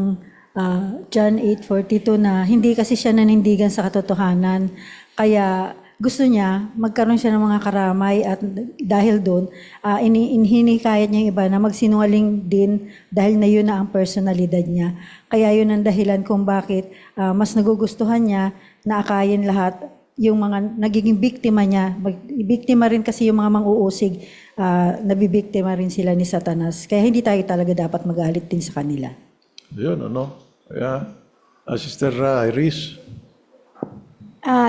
John 8:42 na hindi kasi siya nanindigan sa katotohanan. Kaya gusto niya magkaroon siya ng mga karamay at dahil doon, hinikayat niya yung iba na magsinungaling din dahil na yun na ang personalidad niya. Kaya yun ang dahilan kung bakit mas nagugustuhan niya na akayin lahat yung mga nagiging biktima niya. Biktima rin kasi yung mga mang-uusig, nabibiktima rin sila ni Satanas. Kaya hindi tayo talaga dapat magalit din sa kanila. Yun, Kaya, Sister Iris.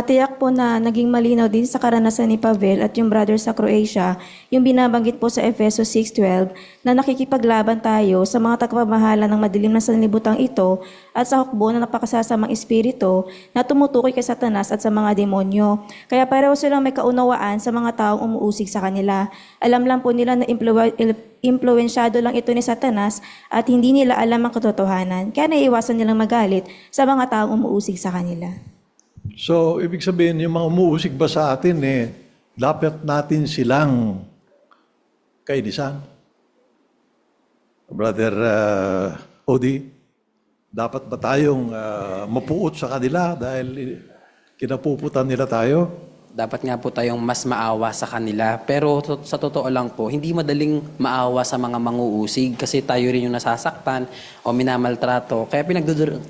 Tiyak po na naging malinaw din sa karanasan ni Pavel at yung brother sa Croatia, yung binabanggit po sa Efeso 6:12 na nakikipaglaban tayo sa mga tagapamahala ng madilim na sanlibutang ito at sa hukbo na napakasasamang espiritu na tumutukoy kay Satanas at sa mga demonyo. Kaya pareho silang may kaunawaan sa mga taong umuusig sa kanila. Alam lang po nila na impluwensyado lang ito ni Satanas at hindi nila alam ang katotohanan. Kaya naiiwasan nilang magalit sa mga taong umuusig sa kanila. So, ibig sabihin, yung mga umuusig ba sa atin, dapat natin silang kainisan? Brother Odi, dapat ba tayong mapuot sa kanila dahil kinapuputan nila tayo? Dapat nga po tayong mas maawa sa kanila. Pero sa totoo lang po, hindi madaling maawa sa mga manguusig kasi tayo rin yung nasasaktan o minamaltrato. Kaya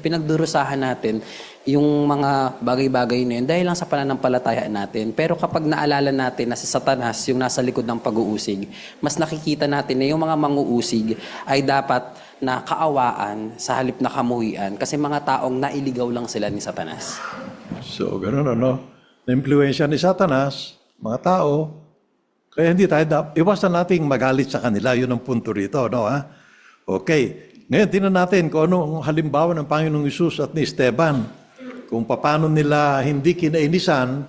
pinagdurusahan natin yung mga bagay-bagay na yun dahil lang sa pananampalataya natin. Pero kapag naalala natin na si Satanas yung nasa likod ng pag-uusig, mas nakikita natin na yung mga manguusig ay dapat na kaawaan sa halip na kamuhian kasi mga taong nailigaw lang sila ni Satanas. So, ganun Na-impluensya ni Satanas, mga tao, kaya hindi tayo iwasan nating magalit sa kanila. Yun ang punto rito, Okay. Ngayon, tingnan natin kung ano ang halimbawa ng Panginoong Hesus at ni Esteban. Kung paano nila hindi kinainisan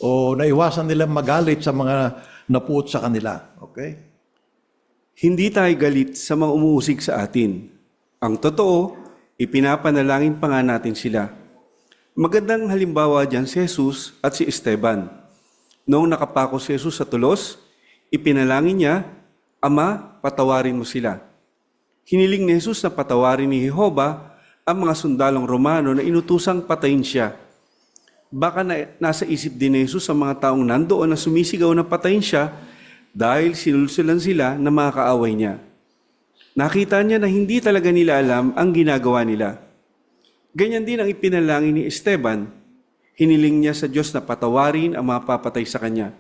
o naiwasan nila magalit sa mga napuot sa kanila. Okay? Hindi tayo galit sa mga umuusig sa atin. Ang totoo, ipinapanalangin pa nga natin sila. Magandang halimbawa dyan si Jesus at si Esteban. Noong nakapako si Jesus sa tulos, ipinalangin niya, Ama, patawarin mo sila. Hiniling ni Jesus na patawarin ni Jehova ang mga sundalong Romano na inutusang patayin siya. Baka nasa isip din ni Jesus ang mga taong nandoon na sumisigaw na patayin siya dahil sinulsulan sila na mga kaaway niya. Nakita niya na hindi talaga nila alam ang ginagawa nila. Ganyan din ang ipinalangin ni Esteban. Hiniling niya sa Diyos na patawarin ang mga papatay sa kanya.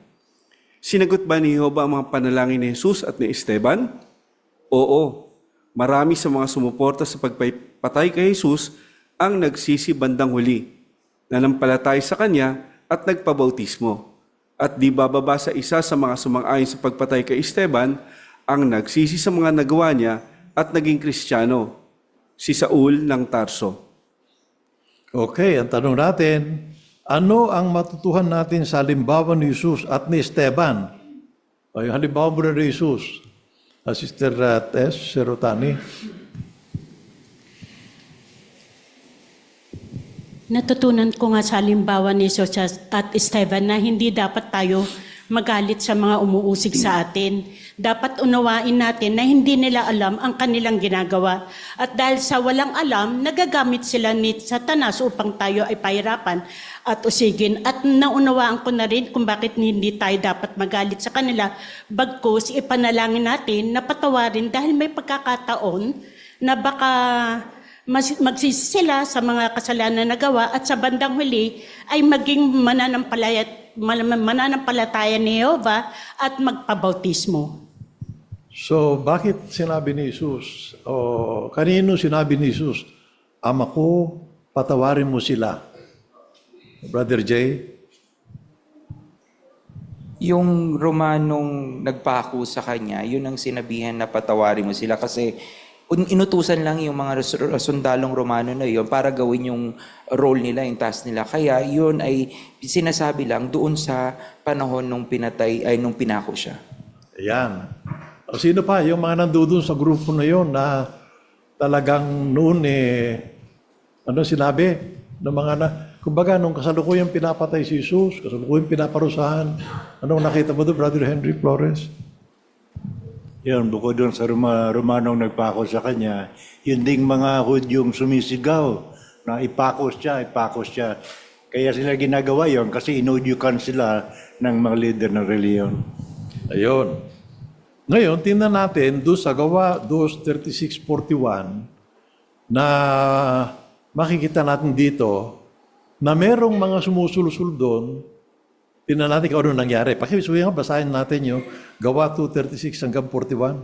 Sinagot ba ni Jehova ang mga panalangin ni Jesus at ni Esteban? Oo. Marami sa mga sumuporta sa pagpatay kay Jesus ang nagsisi bandang huli, nanampalatay sa kanya at nagpabautismo. At di bababa sa isa sa mga sumang-ayon sa pagpatay kay Esteban ang nagsisi sa mga nagawa niya at naging Kristiyano, si Saul ng Tarso. Okay, ang tanong natin, ano ang matutuhan natin sa halimbawa ni Jesus at ni Esteban? O yung halimbawa mo ni Jesus, Sister Tess Serotani. Natutunan ko nga sa halimbawa ni Jesus at Esteban na hindi dapat tayo magalit sa mga umuusig sa atin. Dapat unawain natin na hindi nila alam ang kanilang ginagawa. At dahil sa walang alam, nagagamit sila ni Satanas upang tayo ay pahirapan at usigin. At naunawaan ko na rin kung bakit hindi tayo dapat magalit sa kanila. Bagkus, ipanalangin natin na patawarin dahil may pagkakataon na baka magsisi sila sa mga kasalanan na nagawa at sa bandang huli ay maging mananampalataya ni Jehovah at magpabautismo. So, bakit sinabi ni Jesus, o kanino sinabi ni Jesus, Ama ko, patawarin mo sila? Brother Jay? Yung Romanong nagpako sa kanya, yun ang sinabihan na patawarin mo sila kasi inutusan lang yung mga sundalong Romano na yun para gawin yung role nila, yung task nila. Kaya yun ay sinasabi lang doon sa panahon nung nung pinako siya. Ayan. O sino pa? Yung mga nandoon sa grupo na yun na talagang noon ano sinabi? Ng mga kumbaga, nung kasalukuyang pinapatay si Jesus, kasalukuyang pinaparusahan, anong nakita mo doon, Brother Henry Flores? Yan, bukod doon sa Romanong nagpako sa kanya, yun ding mga Hudyong sumisigaw na ipakos siya. Kaya sila ginagawa yon kasi inudyukan sila ng mga leader ng reliyon. Ayun. Ngayon, tingnan natin doon sa Gawa 2:36-41 na makikita natin dito na merong mga sumusulsul doon. Tingnan natin kung ano nangyari. Pakisuhin nga, basahin natin yung Gawa 2:36 hanggang 41.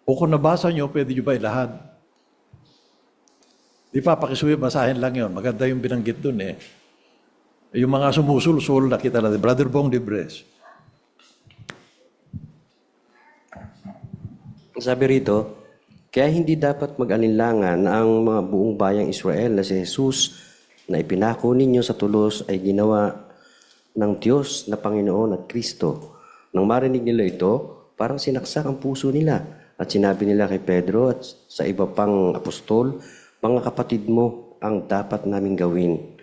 O kung nabasa nyo, pwede nyo ba ilahad? Di pa, pakisuhin, basahin lang yun. Maganda yung binanggit doon eh. Yung mga sumusulsul, nakita natin. Brother Bong Debres. Sabi rito, kaya hindi dapat mag-alinlangan na ang mga buong bayang Israel na si Jesus na ipinako ninyo sa tulos ay ginawa ng Diyos na Panginoon at Kristo. Nang marinig nila ito, parang sinaksak ang puso nila at sinabi nila kay Pedro at sa iba pang apostol, mga kapatid mo ang dapat naming gawin.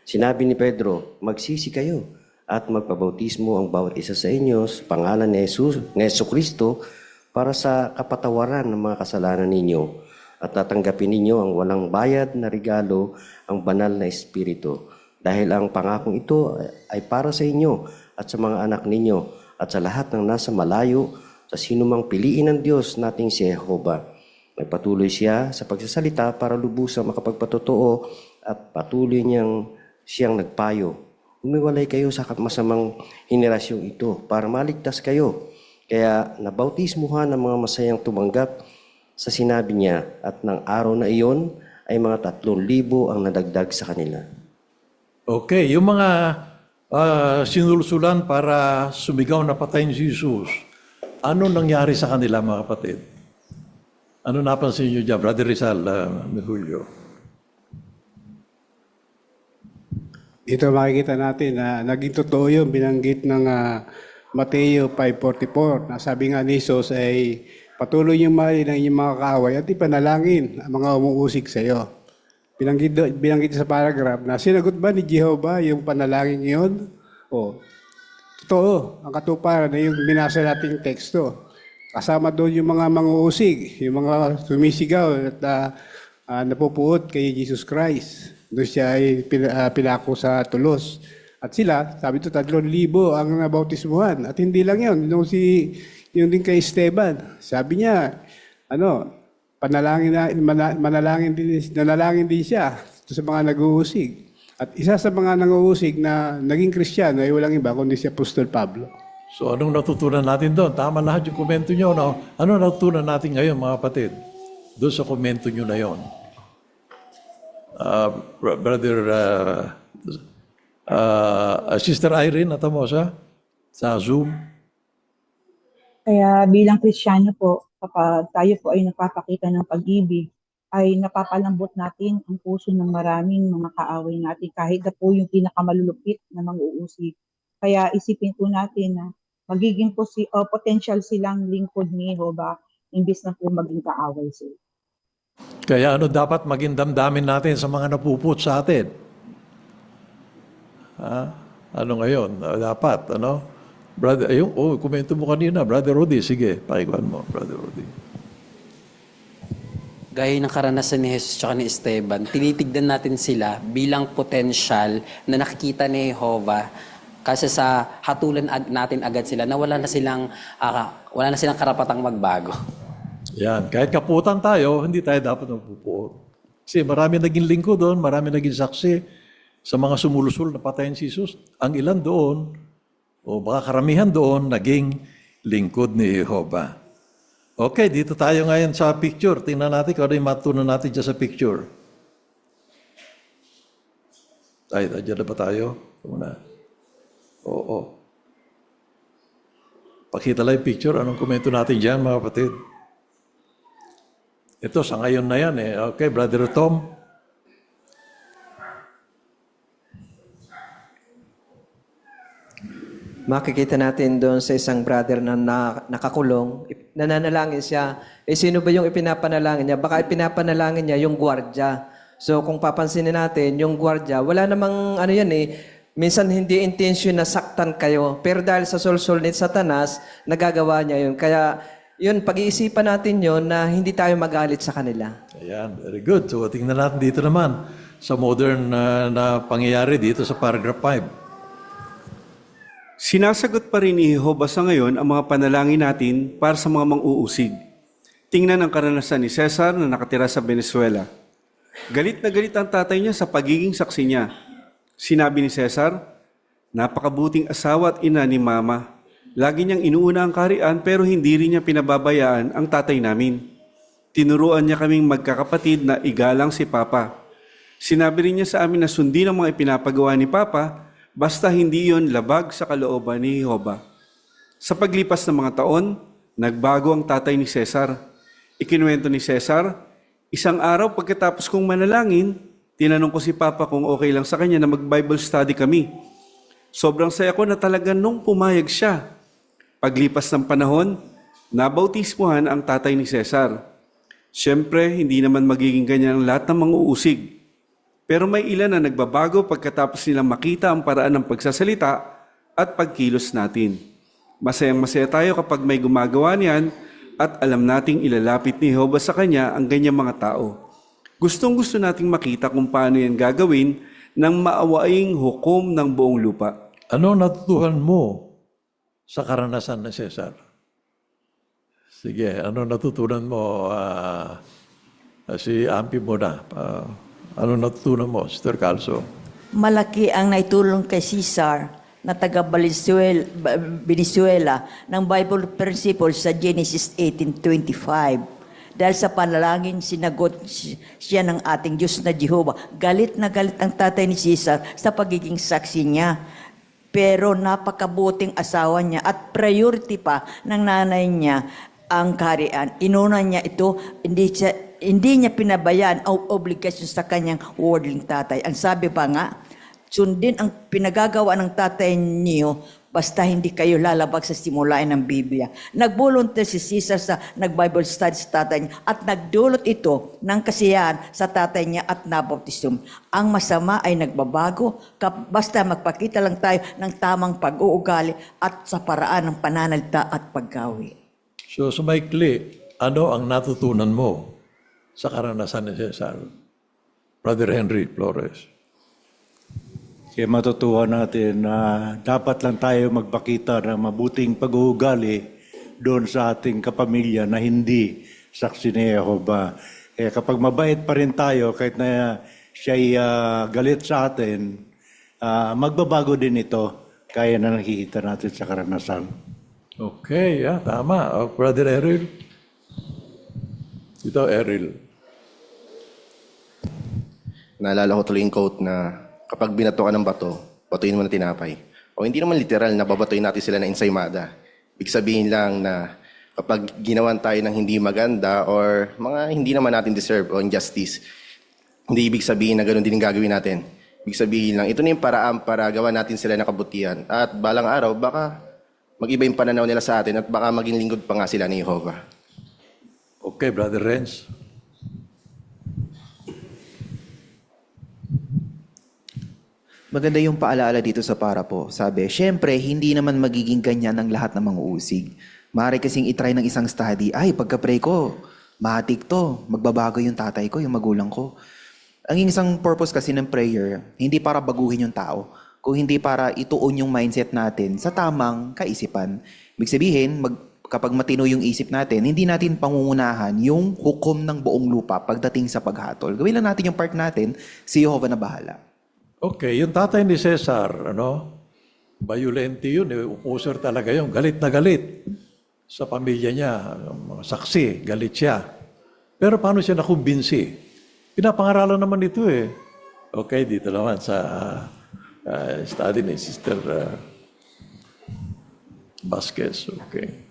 Sinabi ni Pedro, magsisi kayo at magpabautismo ang bawat isa sa inyo sa pangalan ni Yesu Kristo para sa kapatawaran ng mga kasalanan ninyo at tatanggapin ninyo ang walang bayad na regalo, ang banal na Espiritu. Dahil ang pangakong ito ay para sa inyo at sa mga anak ninyo at sa lahat ng nasa malayo, sa sinumang piliin ng Diyos nating si Jehovah. Nagpatuloy siya sa pagsasalita para lubusang makapagpatotoo at patuloy siyang nagpayo. Umiwalay kayo sa masamang henerasyong ito para maligtas kayo. Kaya nabautismuhan ang mga masayang tumanggap sa sinabi niya at ng araw na iyon ay mga 3,000 ang nadagdag sa kanila. Okay, yung mga sinulsulan para sumigaw na patayin si Jesus, ano nangyari sa kanila mga kapatid? Ano napansin niyo dyan, Brother Rizal, Julio? Dito makikita natin na naging totoo yung binanggit ng Mateo 5:44 na sabi nga ni Jesus ay patuloy yung mahalin ng inyong mga kaaway at ipanalangin ang mga umuusig sa iyo. Binanggit sa paragraph na sinagot ba ni Jehovah yung panalangin yun? O, totoo, ang katuparan na yung binasa nating teksto. Kasama doon yung mga manguusig, yung mga sumisigaw at napupuot kay Jesus Christ. Doon siya ay pinako sa tulos. At sila, sabi ito, 3,000 ang nabautismuhan. At hindi lang yun. Yung din kay Esteban, sabi niya, nanalangin din siya sa mga nag-uusig. At isa sa mga nag-uusig na naging Kristiyano ay walang iba kundi si Apostol Pablo. So anong natutunan natin doon? Tama lahat yung komento nyo. No? Ano natutunan natin ngayon mga kapatid? Doon sa komento nyo na yon. Brother... Sister Irene Atamosa sa Zoom. Kaya bilang Kristiyano po, kapag tayo po ay nagpapakita ng pag-ibig, ay napapalambot natin ang puso ng maraming mga kaaway natin kahit na po yung pinakamalulupit na mang-uusig. Kaya isipin po natin na magiging potential silang lingkod ni Jehovah imbis na po maging kaaway sila. Kaya ano dapat maging damdamin natin sa mga napuput sa atin? Ano ngayon? Dapat, Brother, komento mo kanina, Brother Rudy. Sige, pakikuhan mo, Brother Rudy. Gaya ng karanasan ni Jesus at ni Esteban, tinitignan natin sila bilang potential na nakikita ni Jehovah kasi sa hatulan natin agad sila na wala na silang karapatang magbago. Yan, kahit kaputan tayo, hindi tayo dapat mapupuot. Kasi marami naging lingkod doon, marami naging saksi sa mga sumulusol na patayin si Jesus. Ang ilan doon, o baka karamihan doon, naging lingkod ni Jehovah. Okay, dito tayo ngayon sa picture. Tingnan natin kung ano yung matutunan natin dyan sa picture. Ay, dyan na ba tayo? Muna. Oo. Pakita lang yung picture. Anong komento natin dyan, mga kapatid? Ito, sa ngayon na yan eh. Okay, Brother Tom. Makikita natin doon sa isang brother na, nakakulong, nananalangin siya. Eh sino ba yung ipinapanalangin niya? Baka ipinapanalangin niya yung gwardya. So kung papansinin natin, yung gwardya, wala namang ano yan eh, minsan hindi intention na saktan kayo. Pero dahil sa sulsul ni Satanas, nagagawa niya yun. Kaya yun, pag-iisipan natin yun na hindi tayo magalit sa kanila. Ayan, very good. So tingnan natin dito naman sa modern na pangyayari dito sa paragraph 5. Sinasagot pa rin ni Jehovah sa ngayon ang mga panalangin natin para sa mga mang-uusig. Tingnan ang karanasan ni Cesar na nakatira sa Venezuela. Galit na galit ang tatay niya sa pagiging saksi niya. Sinabi ni Cesar, napakabuting asawa at ina ni Mama. Lagi niyang inuuna ang kaharian pero hindi rin niya pinababayaan ang tatay namin. Tinuruan niya kaming magkakapatid na igalang si Papa. Sinabi rin niya sa amin na sundin ang mga ipinapagawa ni Papa basta hindi yon labag sa kalooban ni Jehovah. Sa paglipas ng mga taon, nagbago ang tatay ni Cesar. Ikinuwento ni Cesar, isang araw pagkatapos kong manalangin, tinanong ko si Papa kung okay lang sa kanya na mag-Bible study kami. Sobrang saya ko na talaga nung pumayag siya. Paglipas ng panahon, nabautismuhan ang tatay ni Cesar. Siyempre, hindi naman magiging ganyan ang lahat ng mga uusig. Pero may ilan na nagbabago pagkatapos nilang makita ang paraan ng pagsasalita at pagkilos natin. Masayang-masaya tayo kapag may gumagawa niyan at alam nating ilalapit ni Jehovah sa kanya ang ganyang mga tao. Gustong-gusto nating makita kung paano yan gagawin ng maawaing hukom ng buong lupa. Ano natutuhan mo sa karanasan ni Cesar? Sige, ano natutunan mo? Si Ampi muna. Ano natutunan mo, Sister Calso? Malaki ang naitulong kay Cesar na taga Venezuela ng Bible principles sa Genesis 18:25. Dahil sa panalangin, sinagot siya ng ating Diyos na Jehovah. Galit na galit ang tatay ni Cesar sa pagiging saksi niya. Pero napakabuting asawa niya at priority pa ng nanay niya ang kaharian. Inuna niya ito, hindi niya pinabayaan ang obligasyon sa kanyang worldling tatay. Ang sabi pa nga, sundin ang pinagagawa ng tatay niyo basta hindi kayo lalabag sa simulain ng Biblia. Nag-volunteer si Cesar sa nag-Bible study sa tatay niya at nagdulot ito ng kasiyahan sa tatay niya at nabautism. Ang masama ay nagbabago basta magpakita lang tayo ng tamang pag-uugali at sa paraan ng pananalita at paggawi. So, sumaikli, ano ang natutunan mo sa karanasan ni Cesar? Brother Henry Flores. Kaya matutuwa natin na dapat lang tayo magpakita ng mabuting pag-uugali doon sa ating kapamilya na hindi saksi ni Jehovah. Kaya kapag mabait pa rin tayo, kahit na siya'y galit sa atin, magbabago din ito, kaya na nakikita natin sa karanasan. Okay, tama. Brother Errol. Ito, Errol. Naalala ko tuloy yung quote na kapag binato ka ng bato, batuin mo na tinapay. O hindi naman literal na babatuin natin sila na ensaymada. Ibig sabihin lang na kapag ginawan tayo ng hindi maganda or mga hindi naman natin deserve o injustice, hindi ibig sabihin na ganoon din ang gagawin natin. Ibig sabihin lang, ito na yung paraan para gawa natin sila ng kabutihan. At balang araw, baka mag-iba yung pananaw nila sa atin at baka maging lingkod pa nga sila ni Jehovah. Okay, Brother Renz. Maganda yung paalaala dito sa para po. Sabi, syempre, hindi naman magiging ganyan ang lahat ng mga uusig. Maaari kasing itry ng isang study, ay, pagka-pray ko, matik to, magbabago yung tatay ko, yung magulang ko. Ang isang purpose kasi ng prayer, hindi para baguhin yung tao, kung hindi para ituon yung mindset natin sa tamang kaisipan. Ibig sabihin, kapag matino yung isip natin, hindi natin pangungunahan yung hukom ng buong lupa pagdating sa paghatol. Gawin lang natin yung part natin, si Jehovah na bahala. Okay, yung tatay ni Cesar, violente yun, upuser talaga yun, galit na galit sa pamilya niya, mga saksi, galit siya. Pero paano siya nakumbinsi? Pinapangaralan naman ito eh. Okay, dito naman sa study ni Sister Vasquez. Okay.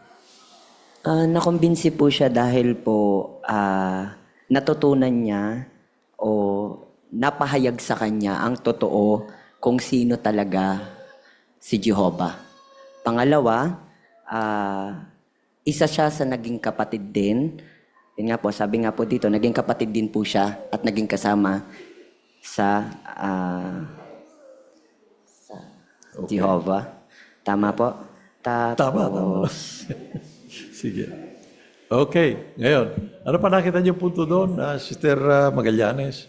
Nakumbinsi po siya dahil po natutunan niya o napahayag sa kanya ang totoo kung sino talaga si Jehovah. Pangalawa, isa siya sa naging kapatid din. Yun nga po, sabi nga po dito, naging kapatid din po siya at naging kasama sa Jehovah. Tama po? Tama. Sige. Okay, ngayon, ano pa nakita niyo punto doon, Sister Magallanes?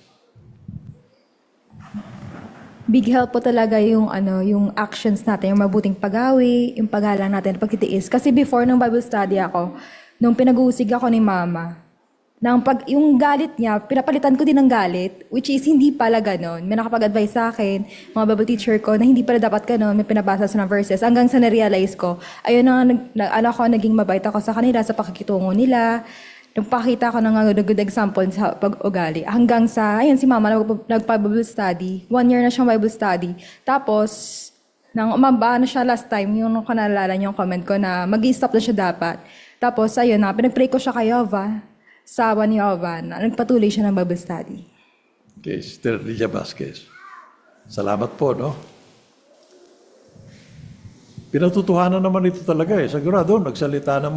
Big help po talaga yung yung actions natin, yung mabuting pag-awi, yung paghalang natin, pagtitiis. Kasi before nung Bible study ako, nung pinag-uusig ako ni Mama, yung galit niya, pinapalitan ko din ng galit, which is hindi pala ganon. May nakapag-advise sa akin, mga Bible teacher ko, na hindi pala dapat ganon, may pinabasa sa verses. Hanggang sa na-realize ko, ayun na naging mabait ako sa kanila, sa pakikitungo nila, nagpakita ko ng good example sa pag-ugali. Hanggang sa, ayun, si Mama nagpa-Bible study. 1 year na siyang Bible study. Tapos, nang umaba na siya last time, yung kung naalala niyo yung comment ko na mag-i-stop na siya dapat. Tapos, ayun na, pinag-pray ko siya kay Jehovah. Sawa ni Jehovah na nagpatuloy siya ng Bible study. Okay, Sister Lilia Vasquez. Salamat po, Pinatutuhanan naman ito talaga eh. Sigurado, nagsalita ng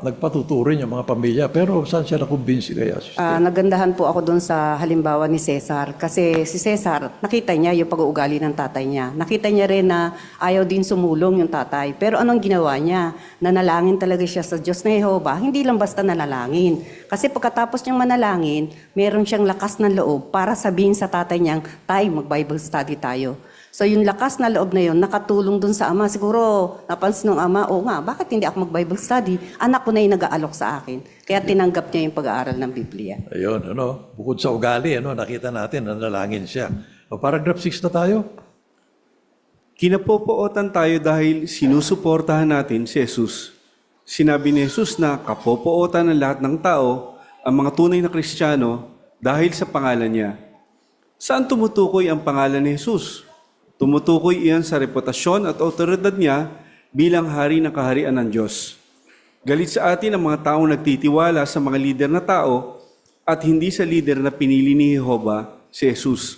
nagpatuturin yung mga pamilya. Pero saan siya nakumbinsi kaya? Nagandahan po ako doon sa halimbawa ni Cesar. Kasi si Cesar, nakita niya yung pag-uugali ng tatay niya. Nakita niya rin na ayaw din sumulong yung tatay. Pero anong ginawa niya? Nanalangin talaga siya sa Diyos na Jehovah. Hindi lang basta nanalangin. Kasi pagkatapos niyang manalangin, meron siyang lakas ng loob para sabihin sa tatay niyang, tay, mag-Bible study tayo. So yung lakas na loob na yun, nakatulong dun sa ama. Siguro, napansin ng ama, nga, bakit hindi ako mag-Bible study? Anak ko na yung nag-aalok sa akin. Kaya tinanggap niya yung pag-aaral ng Biblia. Ayun, bukod sa ugali, nakita natin, nanalangin siya. Paragraph 6 na tayo. Kinapopootan tayo dahil sinusuportahan natin si Jesus. Sinabi ni Jesus na kapopootan ng lahat ng tao, ang mga tunay na Kristiyano, dahil sa pangalan niya. Saan tumutukoy ang pangalan ni Jesus? Tumutukoy iyan sa reputasyon at otoridad niya bilang hari ng kaharian ng Diyos. Galit sa atin ang mga taong nagtitiwala sa mga lider na tao at hindi sa lider na pinili ni Jehovah, si Jesus.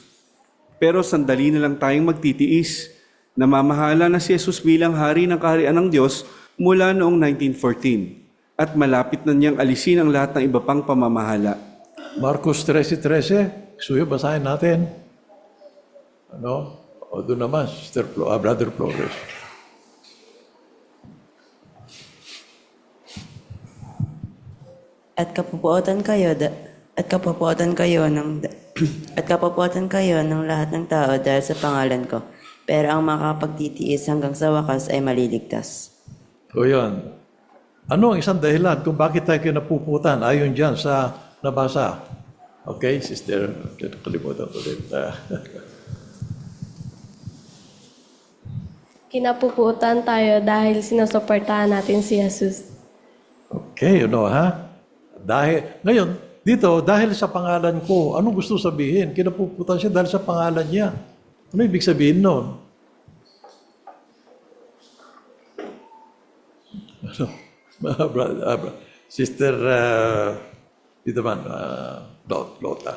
Pero sandali na lang tayong magtitiis. Namamahala na si Jesus bilang hari ng kaharian ng Diyos mula noong 1914 at malapit na niyang alisin ang lahat ng iba pang pamamahala. Marcos 13:13, suyo basahin natin. O doon naman, Brother Flores. At kapupuotan kayo ng lahat ng tao dahil sa pangalan ko. Pero ang makapagtitiis hanggang sa wakas ay maliligtas. O yan. Ano ang isang dahilan kung bakit tayo kinapuputan ayon dyan sa nabasa? Okay, Sister, kalimutan ko ulit. Kinapuputan tayo dahil sinusuportahan natin si Jesus. Okay, ngayon, dahil sa pangalan ko, anong gusto sabihin? Kinapuputan siya dahil sa pangalan niya. Ano ibig sabihin nun? Sister, dito man, Lota.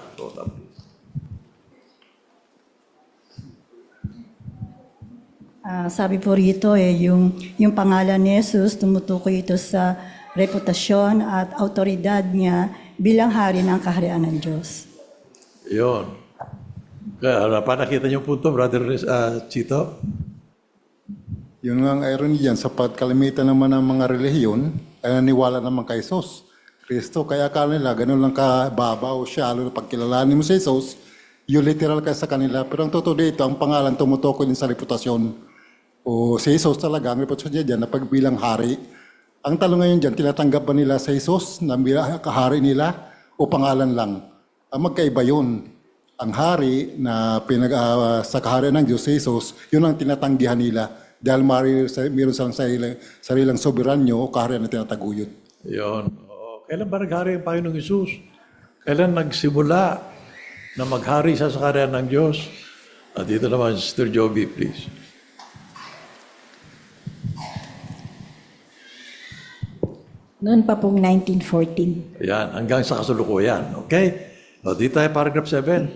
Sabi po rito yung pangalan ni Jesus, tumutukoy ito sa reputasyon at autoridad niya bilang hari ng kaharian ng Diyos. Yun. Kaya nakita niyo po ito, Brother Chito? Yun ang irony yan, sapat kalimitan naman ng mga relihiyon ay naniwala naman kay Jesus Kristo. Kaya akala nila, ganun lang kababaw siya, lalo na pagkilalanin mo si Jesus, yung literal ka sa kanila. Pero ang totoo dito, ang pangalan tumutukoy din sa reputasyon. O si Jesus talaga, ang reputasyon niya dyan na pagbilang hari Ang tanong ngayon dyan, tinatanggap ba nila sa Jesus na kahari nila o pangalan lang? Magkaiba yun. Ang hari na sa kaharian ng Diyos, Jesus, yun ang tinatanggihan nila dahil mayroon silang sarilang soberanyo o kaharian na tinataguyod. Yun. Oo. Kailan ba naghari ang Panginoong Isus? Kailan nagsimula na maghari siya sa kaharian ng Diyos? Dito naman, Sister Joby, please. Noon pa pong 1914. Ayan, hanggang sa kasulukuyan. Okay? O, dito tayo, paragraph 7.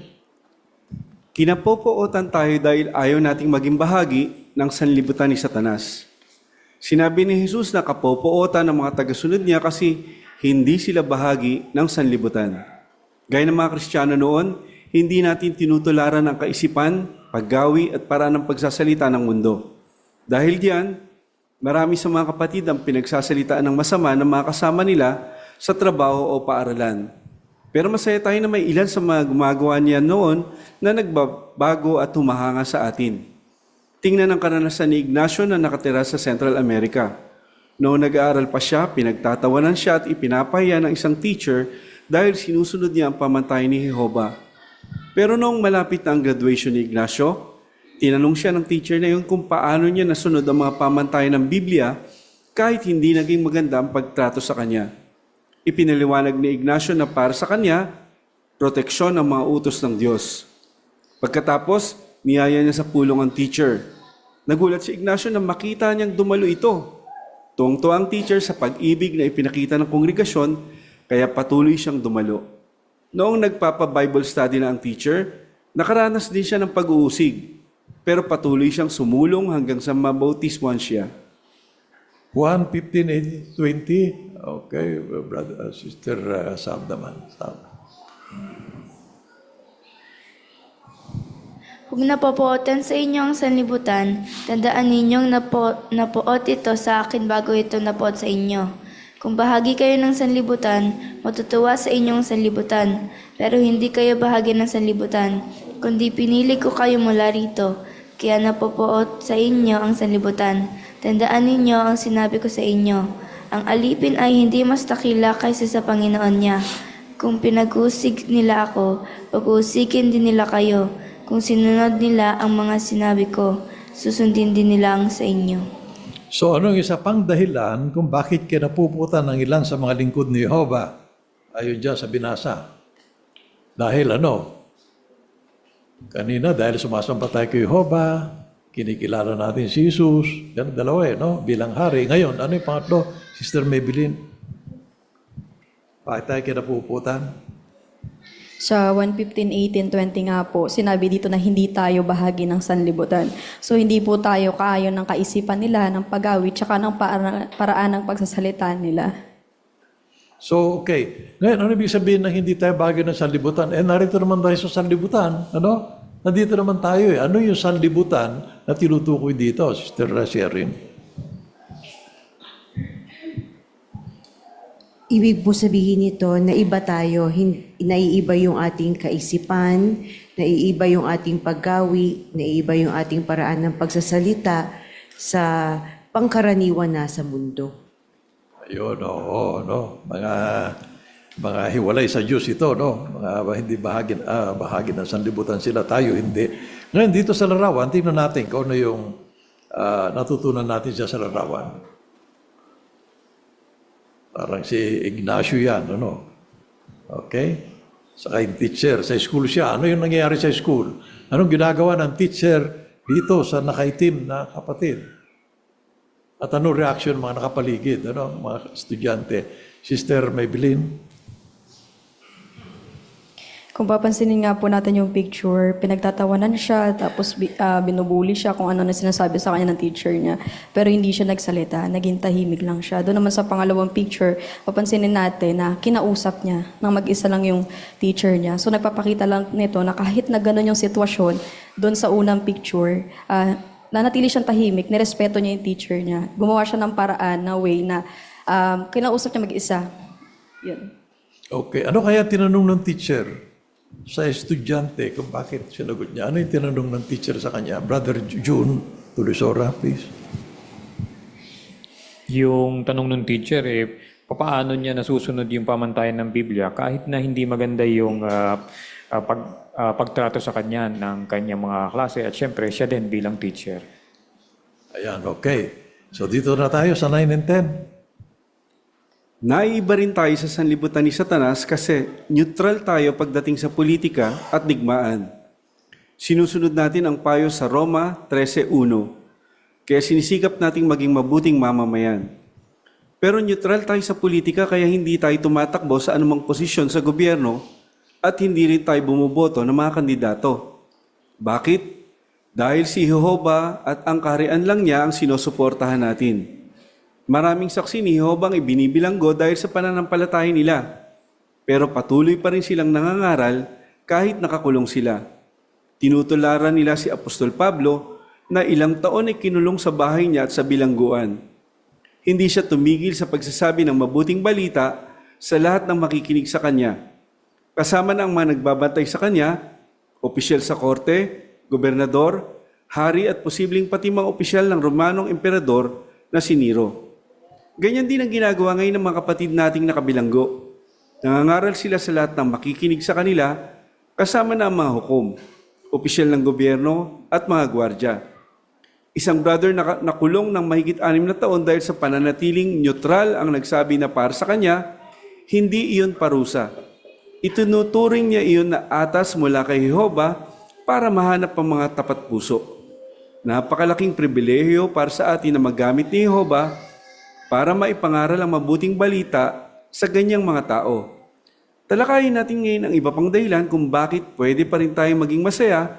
Kinapopootan tayo dahil ayaw nating maging bahagi ng sanlibutan ni Satanas. Sinabi ni Jesus na kapopootan ng mga tagasunod niya kasi hindi sila bahagi ng sanlibutan. Gaya ng mga Kristiyano noon, hindi natin tinutularan ang kaisipan, paggawi at paraan ng pagsasalita ng mundo. Dahil diyan, marami sa mga kapatid ang pinagsasalitaan ng masama ng mga kasama nila sa trabaho o paaralan. Pero masaya tayo na may ilan sa mga gumagawa niya noon na nagbabago at humahanga sa atin. Tingnan ang karanasan ni Ignacio na nakatira sa Central America. Noong nag-aaral pa siya, pinagtatawanan siya at ipinapahiya ng isang teacher dahil sinusunod niya ang pamantayan ni Jehovah. Pero noong malapit na ang graduation ni Ignacio, tinanong siya ng teacher na yun kung paano niya nasunod ang mga pamantayan ng Biblia kahit hindi naging maganda ang pagtrato sa kanya. Ipinaliwanag ni Ignacio na para sa kanya, proteksyon ang mga utos ng Diyos. Pagkatapos, niyaya niya sa pulong ang teacher. Nagulat si Ignacio na makita niyang dumalo ito. Tuwang-tuwa ang teacher sa pag-ibig na ipinakita ng kongregasyon, kaya patuloy siyang dumalo. Noong nagpapa-Bible study na ang teacher, nakaranas din siya ng pag-uusig. Pero patuloy siyang sumulong hanggang sa mabautismuhan siya. 1:15:20. Okay, brother, Sister Sam naman. Sam. Huwag napopootan sa inyo ang sanlibutan, tandaan ninyong napoot ito sa akin bago ito napoot sa inyo. Kung bahagi kayo ng sanlibutan, matutuwa sa inyong sanlibutan, pero hindi kayo bahagi ng sanlibutan, kundi pinili ko kayo mula rito, kaya napopoot sa inyo ang sanlibutan. Tandaan ninyo ang sinabi ko sa inyo, ang alipin ay hindi mas dakila kaysa sa Panginoon niya. Kung pinag-usig nila ako, pag-uusigin din nila kayo. Kung sinunod nila ang mga sinabi ko, susundin din nila ang sa inyo. So anong isa pang dahilan kung bakit kinapuputan ng ilan sa mga lingkod ni Jehovah? Ayun dyan sa binasa. Dahil kanina dahil sumasamba tayo kay Jehovah, kinikilala natin si Jesus, yan dalawa bilang hari. Ngayon, ano yung pangatlo? Sister Maybelline, bakit tayo kinapuputan? Sa 1:15:18:20 nga po, sinabi dito na hindi tayo bahagi ng sanlibutan. So hindi po tayo kaayon ng kaisipan nila, ng pag-awit, tsaka ng paraan ng pagsasalita nila. So, okay. Ngayon, ano ibig sabihin na hindi tayo bahagi ng sanlibutan? Narito naman tayo sa sanlibutan. Nandito naman tayo . Ano yung sanlibutan na tinutukoy dito, Sister Sherin? Ibig po sabihin nito na iba tayo, naiiba yung ating kaisipan, naiiba yung ating paggawi, naiiba yung ating paraan ng pagsasalita sa pangkaraniwan na sa mundo. Ayun, mga hiwalay sa Diyos ito, mga hindi bahagi ng sanlibutan sila, tayo hindi. Ngayon, dito sa larawan, tingnan natin kung ano yung natutunan natin siya sa larawan. Parang si Ignacio yan, Okay? Saka yung teacher, sa school siya. Ano yung nangyayari sa school? Anong ginagawa ng teacher dito sa nakaitim na kapatid? At anong reaction ng mga nakapaligid, mga estudyante? Sister Maybelline? Kung papansinin nga po natin yung picture, pinagtatawanan siya, tapos binubuli siya kung ano na sinasabi sa kanya ng teacher niya. Pero hindi siya nagsalita, naging tahimik lang siya. Doon naman sa pangalawang picture, papansinin natin na kinausap niya, nang mag-isa lang yung teacher niya. So nagpapakita lang nito na kahit na gano'n yung sitwasyon, doon sa unang picture, nanatili siyang tahimik, nirespeto niya yung teacher niya. Gumawa siya ng paraan, na way na kinausap niya mag-isa. Yun. Okay. Ano kaya tinanong ng teacher sa estudyante kung bakit sinagot niya? Ano yung tinanong ng teacher sa kanya? Brother June Tulisora, please. yung tanong ng teacher, paano niya nasusunod yung pamantayan ng Biblia kahit na hindi maganda yung pagtrato sa kanya ng kanyang mga klase at syempre siya din bilang teacher. Ayan, okay. So dito na tayo sa 9 and 10. Naiiba rin tayo sa sanlibutan ni Satanas kasi neutral tayo pagdating sa politika at digmaan. Sinusunod natin ang payo sa Roma 13:1. Kaya sinisikap nating maging mabuting mamamayan. Pero neutral tayo sa politika kaya hindi tayo tumatakbo sa anumang posisyon sa gobyerno at hindi rin tayo bumuboto ng mga kandidato. Bakit? Dahil si Jehovah at ang kaharian lang niya ang sinusuportahan natin. Maraming saksi ni Jehovah ang ibinibilanggo dahil sa pananampalataya nila. Pero patuloy pa rin silang nangangaral kahit nakakulong sila. Tinutularan nila si Apostol Pablo na ilang taon ay kinulong sa bahay niya at sa bilangguan. Hindi siya tumigil sa pagsasabi ng mabuting balita sa lahat ng makikinig sa kanya. Kasama na ang mga nagbabantay sa kanya, opisyal sa korte, gobernador, hari at posibleng pati mga opisyal ng Romanong emperador na si Nero. Ganyan din ang ginagawa ngayon ng mga kapatid nating nakabilanggo. Nangangaral sila sa lahat ng makikinig sa kanila, kasama na ang mga hukom, opisyal ng gobyerno at mga gwardya. Isang brother na nakulong ng mahigit 6 na taon dahil sa pananatiling neutral ang nagsabi na para sa kanya, hindi iyon parusa. Itinuturing niya iyon na atas mula kay Jehovah para mahanap ang mga tapat puso. Napakalaking pribilehiyo para sa atin na magamit ni Jehovah para maipangaral ang mabuting balita sa ganyang mga tao. Talakayin natin ngayon ang iba pang dahilan kung bakit pwede pa rin tayo maging masaya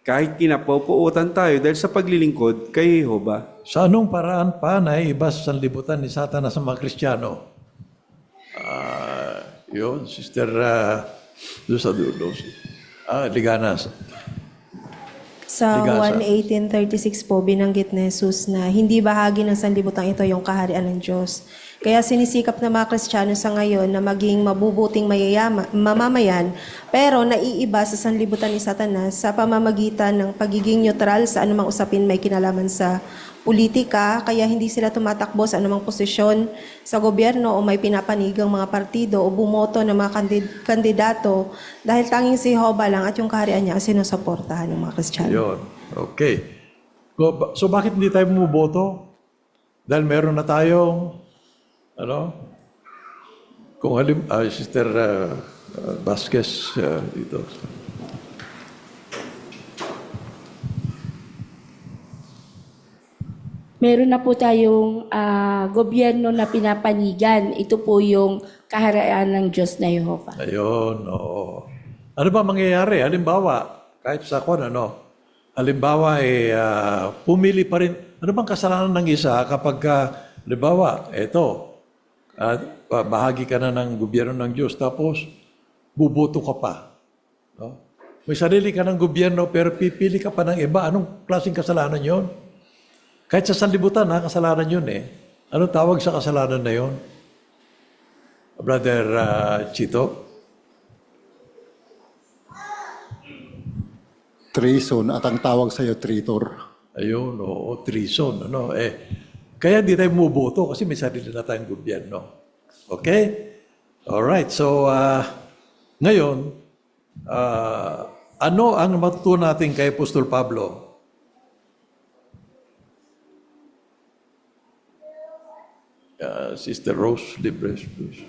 kahit kinapopuotan tayo dahil sa paglilingkod kay Jehovah. Sa anong paraan pa naiiba sa sanlibutan ni Satanas sa mga Kristiyano? Yun, Sister Liganas. Sa Ligasa. 1:18:36 po, binanggit ni Jesus na hindi bahagi ng sanlibutan ito yung kaharian ng Diyos. Kaya sinisikap ng mga Kristiyano sa ngayon na maging mabubuting mamamayan, pero naiiba sa sanlibutan ni Satanas sa pamamagitan ng pagiging neutral sa anumang usapin may kinalaman sa politika, kaya hindi sila tumatakbo sa anumang posisyon sa gobyerno o may pinapanigang mga partido o bumoto ng mga kandidato dahil tanging si Jehovah lang at yung kaharian niya ang sinusuportahan ng mga Kristiyano. Yun. Okay. So bakit hindi tayo bumuboto? Dahil meron na tayong kung Sister Vasquez dito. Meron na po tayong gobyerno na pinapanigan. Ito po yung kaharian ng Diyos na Jehovah. Ayun, oo. Ano ba mangyayari? Halimbawa, kahit sa halimbawa, pumili pa rin. Ano bang kasalanan ng isa kapag, halimbawa, bahagi ka na ng gobyerno ng Diyos, tapos buboto ka pa. No? May sarili ka ng gobyerno, pero pipili ka pa ng iba. Anong klaseng kasalanan yon? Kahit sa sanlibutan, kasalanan yun eh. Anong tawag sa kasalanan na yon? Brother Chito? Treason at ang tawag sa iyo, traitor. Ayun, oo, treason. Kaya di tayo bumuboto kasi may sarili na tayong gobyerno. Okay? Alright, so ngayon, ano ang matutunan natin kay Apostol Pablo? Sister Rose Libres, please.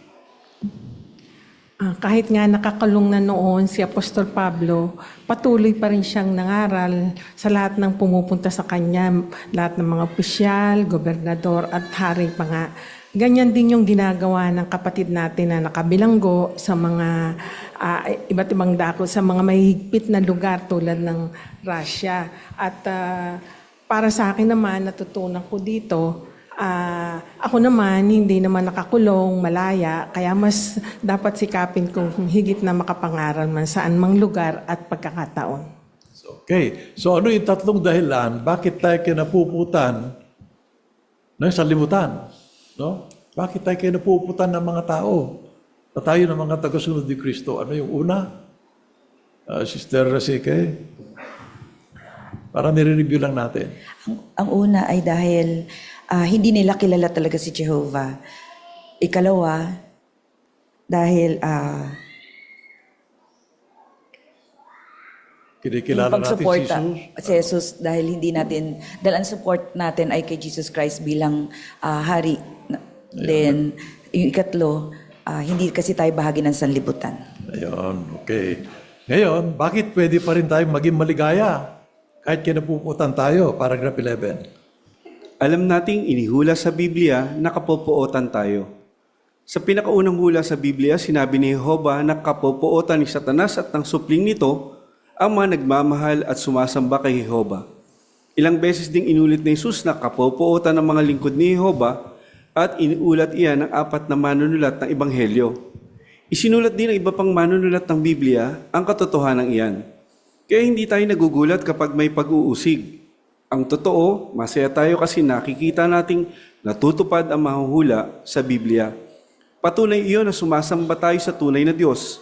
Kahit nga nakakulong na noon si Apostol Pablo, patuloy pa rin siyang nangaral sa lahat ng pumupunta sa kanya, lahat ng mga opisyal, gobernador at hari pa nga. Ganyan din yung ginagawa ng kapatid natin na nakabilanggo sa mga iba't ibang dako, sa mga mahigpit na lugar tulad ng Russia. At para sa akin naman, natutunan ko dito, ako naman, hindi naman nakakulong, malaya, kaya mas dapat sikapin kong higit na makapangaral man saan mang lugar at pagkakataon. Okay. So ano yung tatlong dahilan bakit tayo kinapuputan ng sanlibutan? No? Bakit tayo kinapuputan ng mga tao? Na tayo ng mga tagasunod ni Kristo. Ano yung una? Sister Rasike? Para nire-review lang natin. Ang una ay dahil hindi nila kilala talaga si Jehovah. Ikalawa, dahil Kinikilala yung natin si pagsuporta Jesus. si Jesus, dahil ang support natin ay kay Jesus Christ bilang hari. Then, yung ikatlo, hindi kasi tayo bahagi ng sanlibutan. Ayun, okay. Ngayon, bakit pwede pa rin tayong maging maligaya? Kahit kinapuputan tayo, paragraph 11. Alam nating inihula sa Biblia na kapopuotan tayo. Sa pinakaunang hula sa Biblia, sinabi ni Jehovah na kapopuotan ni Satanas at ng supling nito ang mga nagmamahal at sumasamba kay Jehovah. Ilang beses ding inulit ni Jesus na kapopuotan ng mga lingkod ni Jehovah at inuulat iyan ng 4 na manunulat ng Ebanghelyo. Isinulat din ng iba pang manunulat ng Biblia ang katotohanan iyan. Kaya hindi tayo nagugulat kapag may pag-uusig. Ang totoo, masaya tayo kasi nakikita nating natutupad ang mahuhula sa Biblia. Patunay iyon na sumasamba tayo sa tunay na Diyos.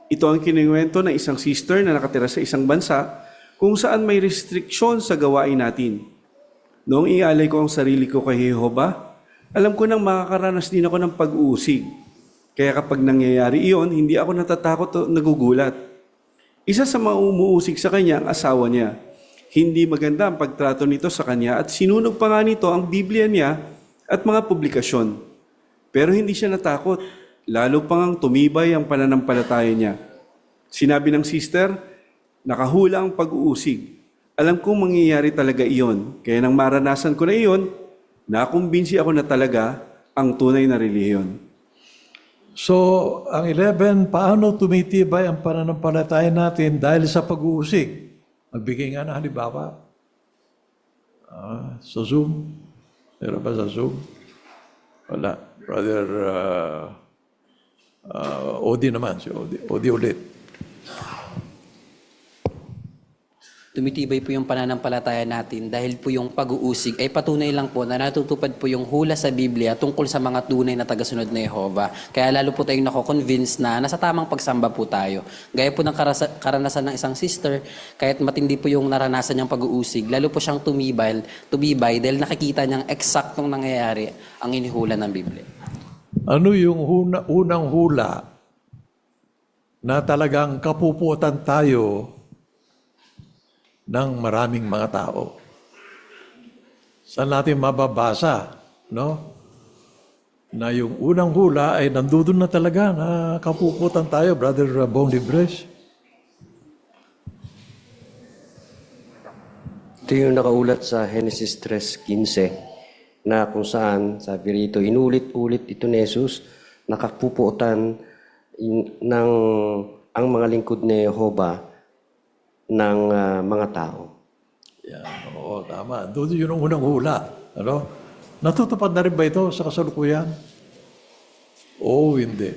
Ito ang kinuwento ng isang sister na nakatira sa isang bansa kung saan may restriksyon sa gawain natin. Noong ialay ko ang sarili ko kay Jehovah, alam ko nang makakaranas din ako ng pag-uusig. Kaya kapag nangyayari iyon, hindi ako natatakot o nagugulat. Isa sa mga umuusig sa kanya ang asawa niya. Hindi maganda ang pagtrato nito sa kanya at sinunog pa nga nito ang Biblia niya at mga publikasyon. Pero hindi siya natakot. Lalo pang ang tumibay ang pananampalataya niya. Sinabi ng sister, nakahula ang pag-uusig. Alam kong mangyayari talaga iyon. Kaya nang maranasan ko na iyon, nakumbinsi ako na talaga ang tunay na relihiyon. So, ang 11, paano tumitibay ang pananampalataya natin dahil sa pag-uusig? Magbigay nga na halimbawa. Sa Zoom. Meron ba sa Zoom? Wala. Brother Odi naman. Si Odi ulit. Tumitibay po yung pananampalataya natin dahil po yung pag-uusig ay patunay lang po na natutupad po yung hula sa Biblia tungkol sa mga tunay na tagasunod na Jehovah. Kaya lalo po tayong nako-convince na nasa tamang pagsamba po tayo. Gaya po ng karanasan ng isang sister, kahit matindi po yung naranasan niyang pag-uusig, lalo po siyang tumibay dahil nakikita niyang eksaktong nangyayari ang inihula ng Biblia. Ano yung unang hula na talagang kapuputan tayo ng maraming mga tao? Saan natin mababasa, no? Na yung unang hula ay nandudun na talaga na kapuputan tayo, Brother Bong Libres. Ito yung nakaulat sa Genesis 3:15 na kung saan, sabi rito, inulit-ulit ito ni Jesus, nakapuputan ng ang mga lingkod ni Jehovah ng mga tao. Yan, oo, tama. Doon yun ang unang hula. Ano? Natutupad na rin ba ito sa kasalukuyan? Oo, hindi.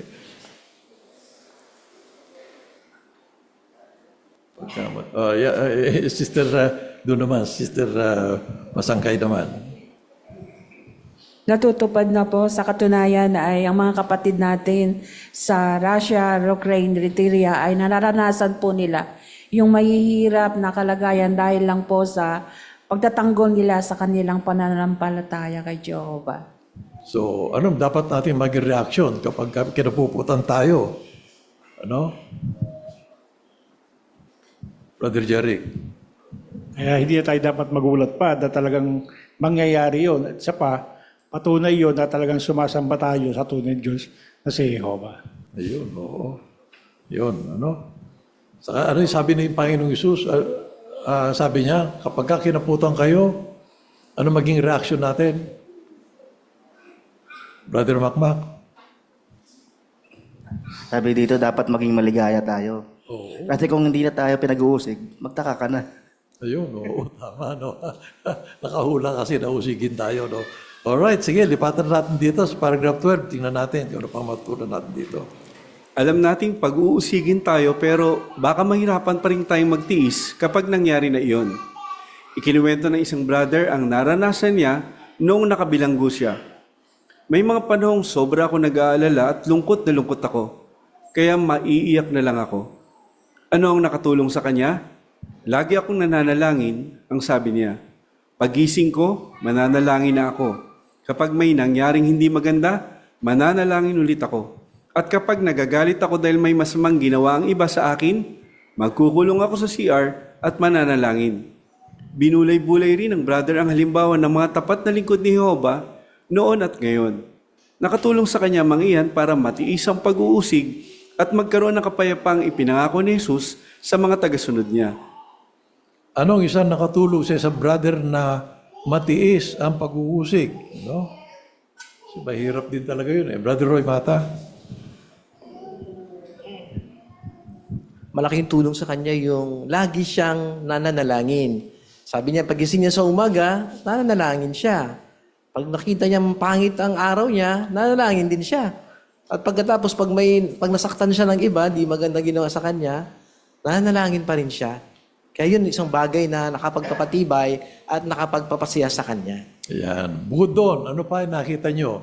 Sister, doon naman, Sister Masangkay naman. Natutupad na po sa katunayan ay ang mga kapatid natin sa Russia, Ukraine, Eritrea ay nararanasan po nila yung mahihirap na kalagayan dahil lang po sa pagtatanggol nila sa kanilang pananampalataya kay Jehovah. So, ano dapat natin maging reaksyon kapag kinapuputan tayo? Ano? Brother Jerry. Kaya hindi tayo dapat magulat pa na talagang mangyayari yun. At isa pa, patunay yun na talagang sumasamba tayo sa tunay Diyos na si Jehovah. Ayun, oo. Yun, ano? Saka ano yung sabi ng Panginoong Isus? Sabi niya, kapag kinaputan kayo, ano maging reaksyon natin? Brother Makmak? Sabi dito, dapat maging maligaya tayo. Oo. Kasi kung hindi na tayo pinag-uusig, magtaka ka na. Ayun, oo, tama, no? Nakahula kasi nausigin tayo, no? Alright, sige, lipatan natin dito sa paragraph 12. Tingnan natin kung ano pang matutunan natin dito. Alam nating pag-uusigin tayo pero baka mahirapan pa rin tayong magtiis kapag nangyari na iyon. Ikinuwento ng isang brother ang naranasan niya noong nakabilanggo siya. May mga panahong sobra ako nag-aalala at lungkot na lungkot ako. Kaya maiiyak na lang ako. Ano ang nakatulong sa kanya? Lagi akong nananalangin, ang sabi niya. Pagising ko, mananalangin na ako. Kapag may nangyaring hindi maganda, mananalangin ulit ako. At kapag nagagalit ako dahil may masamang ginawa ang iba sa akin, magkukulong ako sa CR at mananalangin. Binulay-bulay rin ng brother ang halimbawa ng mga tapat na lingkod ni Jehovah noon at ngayon. Nakatulong sa kanya mga iyan para matiis ang pag-uusig at magkaroon ng kapayapaang ipinangako ni Jesus sa mga tagasunod niya. Anong isang nakatulong sa isang brother na matiis ang pag-uusig? No? So, mahirap din talaga yun. Brother Roy Mata? Malaking tulong sa kanya yung lagi siyang nananalangin. Sabi niya, pagising niya sa umaga, nananalangin siya. Pag nakita niya pangit ang araw niya, nananalangin din siya. At pagkatapos, pag nasaktan siya ng iba, di maganda ginawa sa kanya, nananalangin pa rin siya. Kaya yun, isang bagay na nakapagpapatibay at nakapagpapasaya sa kanya. Yan. Bukod doon, ano pa yung nakita nyo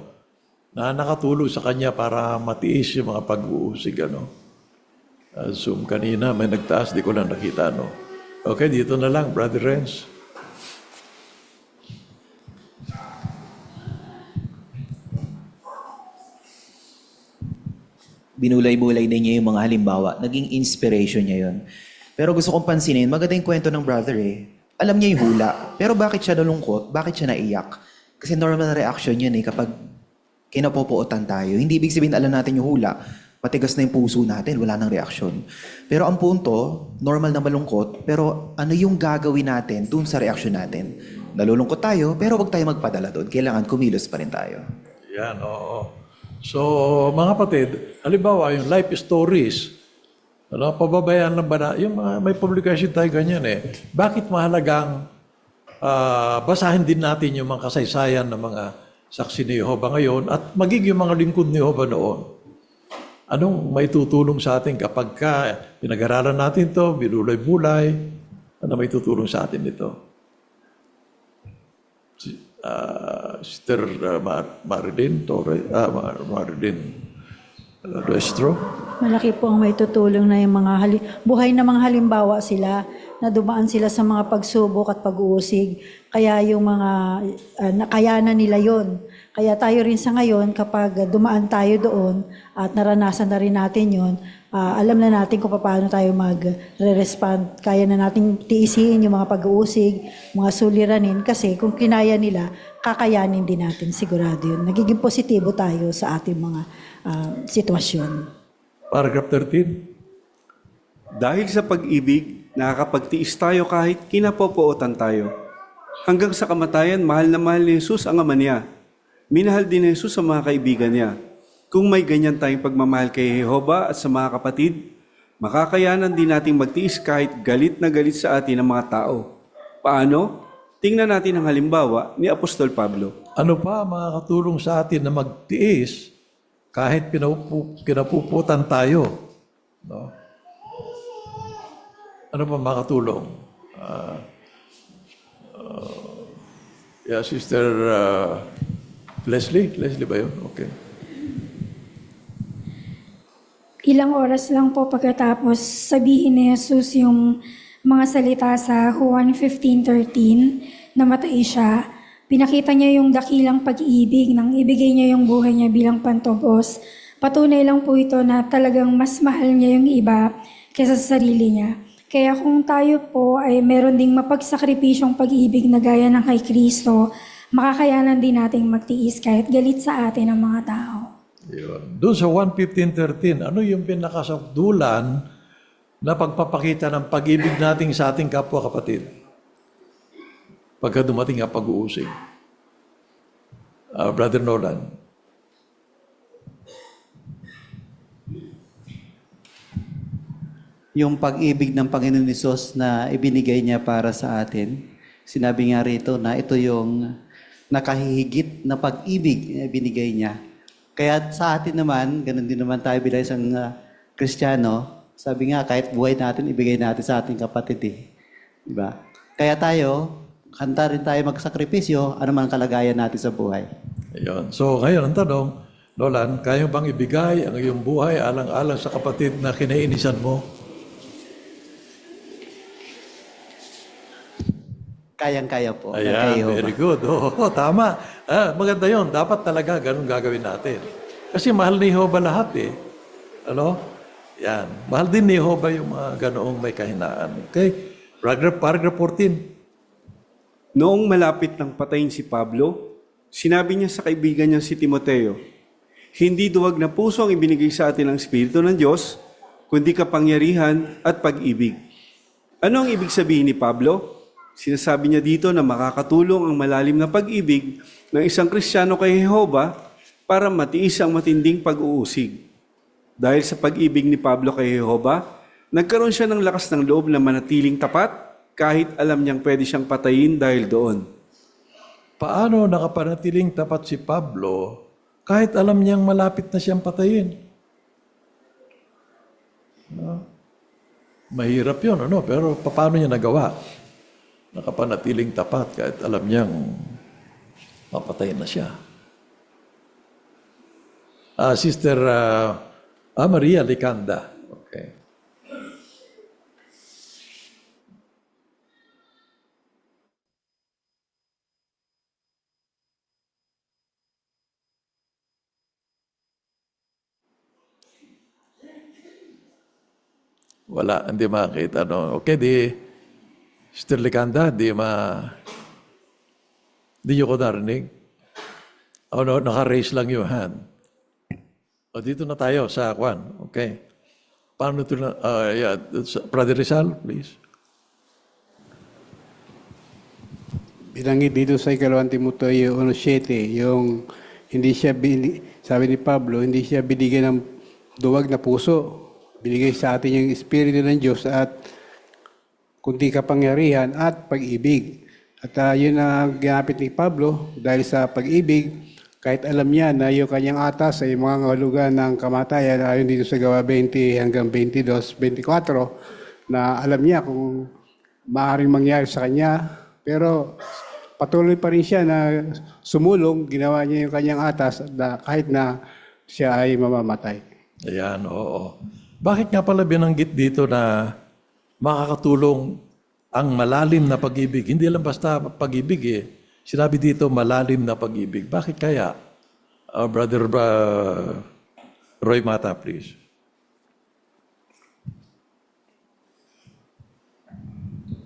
na nakatulong sa kanya para matiis yung mga pag-uusig, ano? Zoom kanina, may nagtaas, di ko lang nakita, no? Okay, dito na lang, Brother Renz. Binulay-bulay din niya yung mga halimbawa. Naging inspiration niya yun. Pero gusto kong pansinin, maganda yung kwento ng brother eh. Alam niya yung hula. Pero bakit siya nalungkot? Bakit siya naiyak? Kasi normal reaction yun eh kapag kinapopuotan tayo. Hindi ibig sabihin alam natin yung hula. Matigas na yung puso natin, wala nang reaksyon. Pero ang punto, normal na malungkot, pero ano yung gagawin natin dun sa reaksyon natin? Nalulungkot tayo, pero wag tayo magpadala doon. Kailangan kumilos pa rin tayo. Yan, oo. So, mga kapatid, halimbawa, yung life stories, ano, pababayaan lang ba na, yung mga, may publication tayo ganyan eh. Bakit mahalagang basahin din natin yung mga kasaysayan ng mga saksi ni Jehovah ngayon at magiging mga lingkod ni Jehovah noon? Anong may tutulong sa atin kapag pinag-aralan natin to, binulay-bulay, ano may tutulong sa atin nito? Sister Marilyn Torre, Marilyn Nuestro. Malaki po ang may tutulong na yung mga buhay na mga halimbawa sila na dumaan sila sa mga pagsubok at pag-uusig. Kaya yung mga nakayanan nila yon. Kaya tayo rin sa ngayon, kapag dumaan tayo doon at naranasan na rin natin yon, alam na natin kung paano tayo mag-respond. Kaya na natin tiisin yung mga pag-uusig, mga suliranin, kasi kung kinaya nila, kakayanin din natin, sigurado yun. Nagiging positibo tayo sa ating mga sitwasyon. Paragraph 13. Dahil sa pag-ibig, nakakapagtiis tayo kahit kinapopuotan tayo. Hanggang sa kamatayan, mahal na mahal ni Jesus ang ama niya. Minahal din ni Jesus sa mga kaibigan niya. Kung may ganyan tayong pagmamahal kay Jehovah at sa mga kapatid, makakayanan din nating magtiis kahit galit na galit sa atin ang mga tao. Paano? Tingnan natin ang halimbawa ni Apostol Pablo. Ano pa makakatulong sa atin na magtiis kahit kinapuputan tayo? No? Ano pa makatulong? Sister Leslie? Leslie ba yun? Okay. Ilang oras lang po pagkatapos sabihin ni Jesus yung mga salita sa Juan 15:13, namatay siya. Pinakita niya yung dakilang pag-ibig nang ibigay niya yung buhay niya bilang pantubos. Patunay lang po ito na talagang mas mahal niya yung iba kaysa sa sarili niya. Kaya kung tayo po ay meron ding mapagsakripisyong pag-ibig na gaya ng kay Kristo, makakayanan din nating magtiis kahit galit sa atin ang mga tao. Yun. Doon sa 1:15-13, ano yung pinakasakdulan na pagpapakita ng pag-ibig natin sa ating kapwa kapatid? Pagka dumating ang pag-uusig. Brother Nolan. Yung pag-ibig ng Panginoon Hesus na ibinigay niya para sa atin, sinabi nga rito na ito yung nakahihigit na pag-ibig na ibinigay niya. Kaya sa atin naman, ganun din naman tayo bilang isang Kristiyano, sabi nga kahit buhay natin, ibigay natin sa ating kapatid eh. Diba? Kaya tayo, handa rin tayo magsakripisyo, ano man kalagayan natin sa buhay. Ayun. So ngayon ang tanong, Nolan, kaya bang ibigay ang iyong buhay alang-alang sa kapatid na kinainisan mo? Kayang-kaya po. kay Ayan, Jehovah. very good. Oo, tama. Maganda yon. Dapat talaga ganun gagawin natin. Kasi mahal ni Jehovah lahat eh. Ano? Yan. Mahal din ni Jehovah yung mga ganoong may kahinaan. Okay? Paragraph 14. Noong malapit ng patayin si Pablo, sinabi niya sa kaibigan niya si Timoteo, "Hindi duwag na puso ang ibinigay sa atin ng Espiritu ng Diyos, kundi kapangyarihan at pag-ibig." Ano ang ibig sabihin ni Pablo? Sinasabi niya dito na makakatulong ang malalim na pag-ibig ng isang Kristiyano kay Jehovah para matiis ang matinding pag-uusig. Dahil sa pag-ibig ni Pablo kay Jehovah, nagkaroon siya ng lakas ng loob na manatiling tapat kahit alam niyang pwede siyang patayin dahil doon. Paano nakapanatiling tapat si Pablo kahit alam niyang malapit na siyang patayin? No? Mahirap yun, ano? Pero paano niya nagawa? Nakapanatiling tapat kahit alam niyang mapatayin na siya. Sister Maria Licanda. Okay. Wala, hindi makita. No? Okay, Sister Licanda, di niyo ko narinig? Oh, no, naka-raise lang yung hand. O, dito na tayo sa Kwan. Okay. Paano ito na? Yeah. Brother Rizal, please. Binanggit dito sa 2 Timoteo 1:7, yung hindi siya, sabi ni Pablo, hindi siya binigyan ng duwag na puso. Binigay sa atin yung Espiritu ng Diyos at kundi kapangyarihan at pag-ibig. At yun ang ginapit ni Pablo dahil sa pag-ibig, kahit alam niya na yung kanyang atas ay mga ngahulugan ng kamatayan, ayon dito sa Gawa 20 hanggang 22, 24, na alam niya kung maaaring mangyari sa kanya. Pero patuloy pa rin siya na sumulong, ginawa niya yung kanyang atas na kahit na siya ay mamamatay. Ayan, oo. Bakit nga pala binanggit dito na makakatulong ang malalim na pag-ibig? Hindi lang basta pag-ibig eh. Sinabi dito malalim na pag-ibig. Bakit kaya? Brother Roy Mata, please.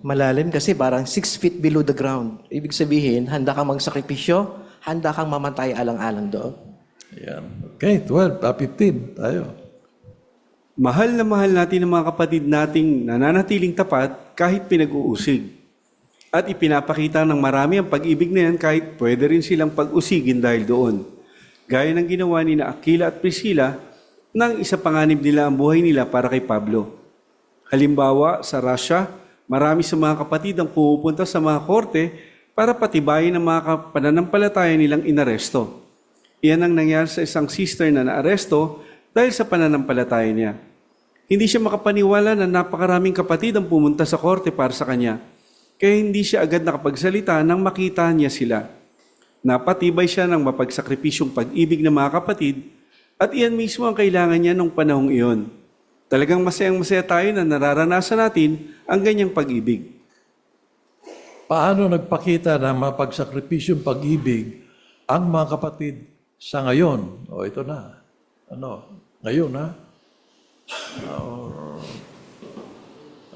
Malalim kasi parang 6 feet below the ground. Ibig sabihin, handa kang magsakripisyo, handa kang mamatay alang-alang doon. Ayan. Okay, 12, 15 tayo. Mahal na mahal natin ang mga kapatid nating nananatiling tapat kahit pinag-uusig. At ipinapakita ng marami ang pag-ibig na yan kahit pwede rin silang pag-usigin dahil doon. Gaya ng ginawa ni na Aquila at Priscilla nang isa panganib nila ang buhay nila para kay Pablo. Halimbawa, sa Russia, marami sa mga kapatid ang pumupunta sa mga korte para patibayin ang mga pananampalataya nilang inaresto. Iyan ang nangyari sa isang sister na naaresto dahil sa pananampalataya niya. Hindi siya makapaniwala na napakaraming kapatid ang pumunta sa korte para sa kanya. Kaya hindi siya agad nakapagsalita nang makita niya sila. Napatibay siya ng mapagsakripisyong pag-ibig ng mga kapatid at iyan mismo ang kailangan niya nung panahong iyon. Talagang masayang-masaya tayo na nararanasan natin ang ganyang pag-ibig. Paano nagpakita na mapagsakripisyong pag-ibig ang mga kapatid sa ngayon? O ito na. Ngayon ha?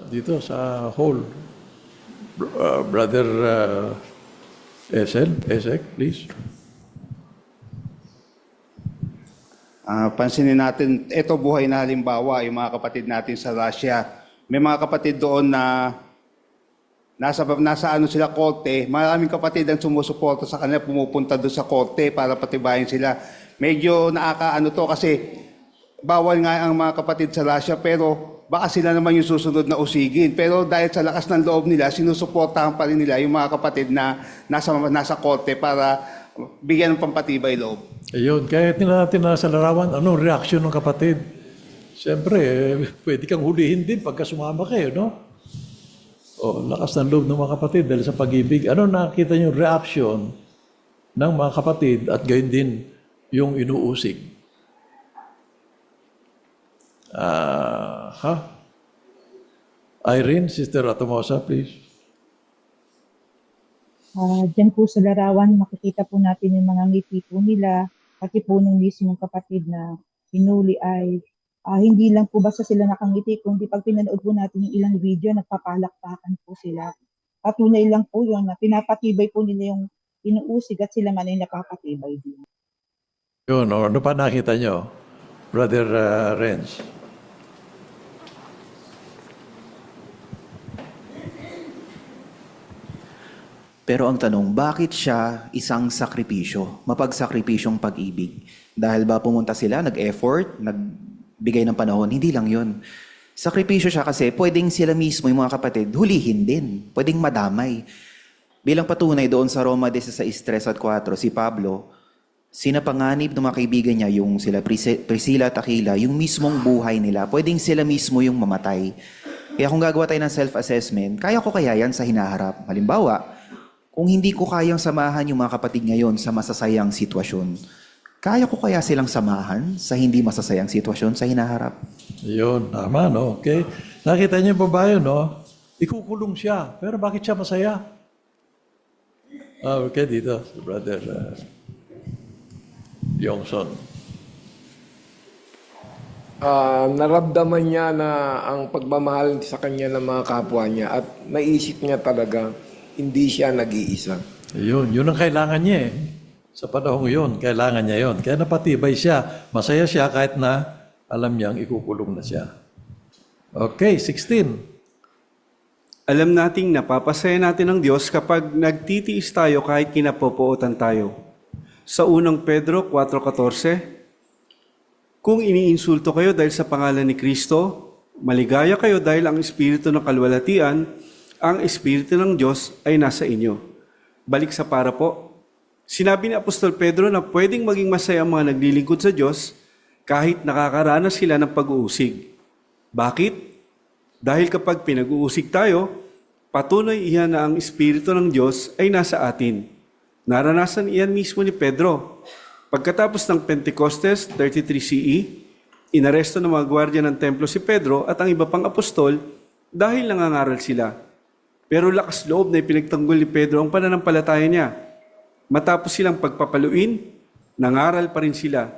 Dito sa hall. Brother Esek, please. Pansinin natin, ito buhay na halimbawa, yung mga kapatid natin sa Russia. May mga kapatid doon na nasa sila korte, maraming kapatid ang sumusuporta sa kanila, pumupunta doon sa korte para patibayin sila. Medyo nakakaano to kasi bawal nga ang mga kapatid sa Russia pero baka sila naman yung susunod na usigin. Pero dahil sa lakas ng loob nila, sinusuportahan pa rin nila yung mga kapatid na nasa korte para bigyan ng pampatibay loob. Ayun, kaya tingnan natin na sa larawan, anong reaksyon ng kapatid? Siyempre, pwede kang hulihin din pagka sumama kayo, no? O, lakas ng loob ng mga kapatid dahil sa pag-ibig. Ano nakita niyo reaksyon ng mga kapatid at gayon din yung inuusig? Irene, Sister Atomosa, please. Diyan po sa larawan, makikita po natin yung mga ngiti po nila, pati po ng mismong kapatid na hinuli ay hindi lang po basta sila nakangiti, kundi pag pinanood po natin yung ilang video, nagpapalakpakan po sila. Patunay lang po yun na pinapatibay po nila yung inuusig at sila man ay napapatibay din. Yun, ano pa nakita nyo, Brother Renz? Pero ang tanong, bakit siya isang sakripisyo? Mapagsakripisyong pag-ibig? Dahil ba pumunta sila, nag-effort, nagbigay ng panahon? Hindi lang yun. Sakripisyo siya kasi pwedeng sila mismo, yung mga kapatid, hulihin din. Pwedeng madamay. Bilang patunay doon sa Roma 16:3 at 4, si Pablo, sinapanganib ng mga kaibigan niya, yung sila Priscilla at Aquila, yung mismong buhay nila. Pwedeng sila mismo yung mamatay. Kaya kung gagawa tayo ng self-assessment, kaya ko kaya yan sa hinaharap? Halimbawa, kung hindi ko kayang samahan yung mga kapatid ngayon sa masasayang sitwasyon, kaya ko kaya silang samahan sa hindi masasayang sitwasyon sa hinaharap? Yun, tama, no? Okay. Nakita niyo yung babae, no? Ikukulong siya. Pero bakit siya masaya? Okay, dito, si Brother Yongson. Naramdaman niya na ang pagmamahal sa kanya ng mga kapwa niya at naisip niya talaga hindi siya nag-iisa. Yun ang kailangan niya eh. Sa panahong yun, kailangan niya yun. Kaya napatibay siya. Masaya siya kahit na alam niyang ikukulong na siya. Okay, 16. Alam nating napapasaya natin ng Diyos kapag nagtitiis tayo kahit kinapopootan tayo. Sa unang Pedro 4:14, kung iniinsulto kayo dahil sa pangalan ni Kristo, maligaya kayo dahil ang espiritu ng kalwalatian, ang espiritu ng Diyos ay nasa inyo. Balik sa para po. Sinabi ni Apostol Pedro na pwedeng maging masaya ang mga naglilingkod sa Diyos kahit nakakaranas sila ng pag-uusig. Bakit? Dahil kapag pinag-uusig tayo, patunay iyan na ang espiritu ng Diyos ay nasa atin. Naranasan iyan mismo ni Pedro. Pagkatapos ng Pentecostes, 33 CE, inaresto ng mga gwardya ng templo si Pedro at ang iba pang apostol dahil nangangaral sila. Pero lakas loob na ipinagtanggol ni Pedro ang pananampalataya niya. Matapos silang pagpapaluin, nangaral pa rin sila.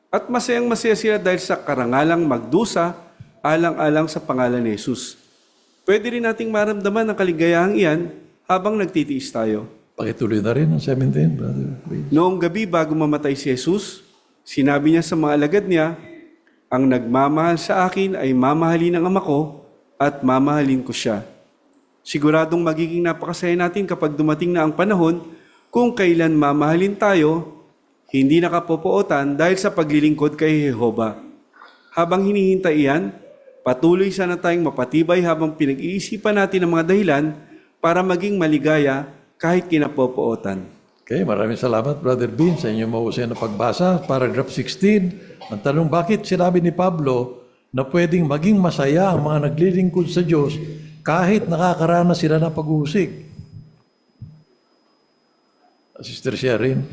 At masayang-masaya sila dahil sa karangalang magdusa, alang-alang sa pangalan ni Jesus. Pwede rin nating maramdaman ang kaligayahang iyan habang nagtitiis tayo. Pakituloy na rin ang 17, Brother. Noong gabi bago mamatay si Jesus, sinabi niya sa mga alagad niya, ang nagmamahal sa akin ay mamahalin ng Ama ko at mamahalin ko siya. Siguradong magiging napakasaya natin kapag dumating na ang panahon kung kailan mamahalin tayo, hindi nakapopootan dahil sa paglilingkod kay Jehova. Habang hinihintay iyan, patuloy sana tayong mapatibay habang pinag-iisipan natin ang mga dahilan para maging maligaya kahit kinapopootan. Okay, maraming salamat, Brother Bean, sa inyong mahusay na pagbasa. Paragraph 16, ang tanong, bakit sinabi ni Pablo na pwedeng maging masaya ang mga naglilingkod sa Diyos kahit nakakaranas sila ng pag-uusig? Sister Sherin.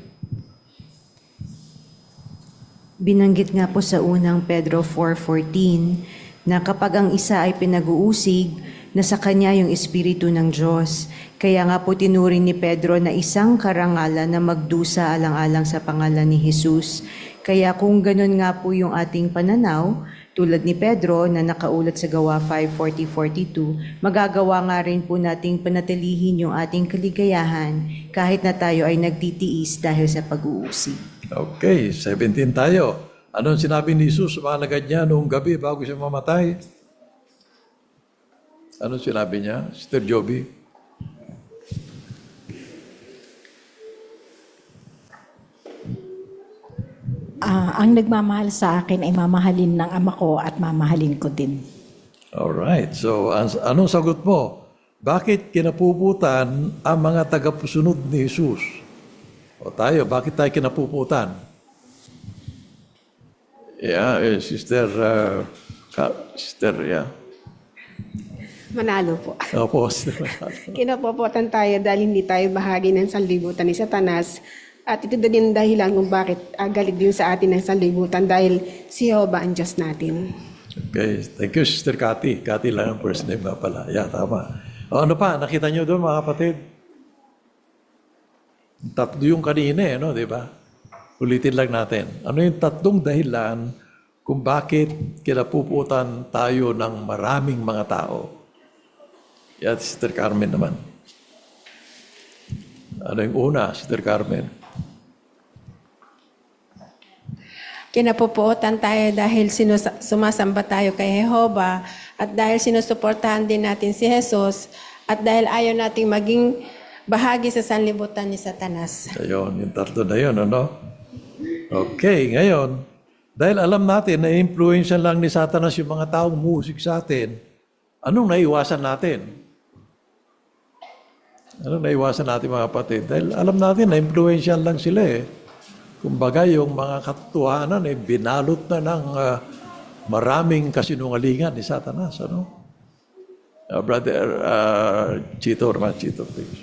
Binanggit nga po sa unang Pedro 4:14 na kapag ang isa ay pinag-uusig, na sa kanya yung Espiritu ng Diyos. Kaya nga po tinuring ni Pedro na isang karangalan na magdusa alang-alang sa pangalan ni Jesus. Kaya kung ganun nga po yung ating pananaw, tulad ni Pedro na nakaulat sa Gawa 5:40-42, magagawa nga rin po nating panatilihin yung ating kaligayahan kahit na tayo ay nagtitiis dahil sa pag-uusig. Okay, 17 tayo. Anong sinabi ni Jesus sa mga alagad niya noong gabi bago siya mamatay? Anong sinabi niya, Sister Joby? Ang nagmamahal sa akin ay mamahalin ng Ama ko at mamahalin ko din. Alright, so anong sagot mo? Bakit kinapuputan ang mga tagapusunod ni Jesus? O tayo, bakit tayo kinapuputan? Yeah, Sister, yeah. Manalo po. Opo. Kinapopotan tayo dahil hindi tayo bahagi ng sanlibutan ni Satanas. At ito din dahilan kung bakit galit din sa atin ng sanlibutan dahil si Jehovah ang Diyos natin. Okay, thank you, Sister Cathy. Cathy lang ang first name na pala. Yeah, tama. O, ano pa? Nakita niyo doon, mga kapatid? Tatlo yung kanina no, di ba? Ulitin lang natin. Ano yung tatlong dahilan kung bakit kinapuputan tayo ng maraming mga tao? Yan, Sister Carmen naman. Ano yung una, Sister Carmen? Kinapupuotan tayo dahil sumasamba tayo kay Jehovah at dahil sinusuportahan din natin si Jesus at dahil ayaw nating maging bahagi sa sanlibutan ni Satanas. Ayun, yung tatlo na yun, ano? Okay, ngayon, dahil alam natin na influensya lang ni Satanas yung mga taong musik sa atin, anong naiwasan natin? Anong naiwasan natin mga kapatid? Dahil alam natin na influensya lang sila eh. Kumbaga yung mga katotohanan eh, binalot na ng maraming kasinungalingan ni Satanas. Ano? Brother Chito, please.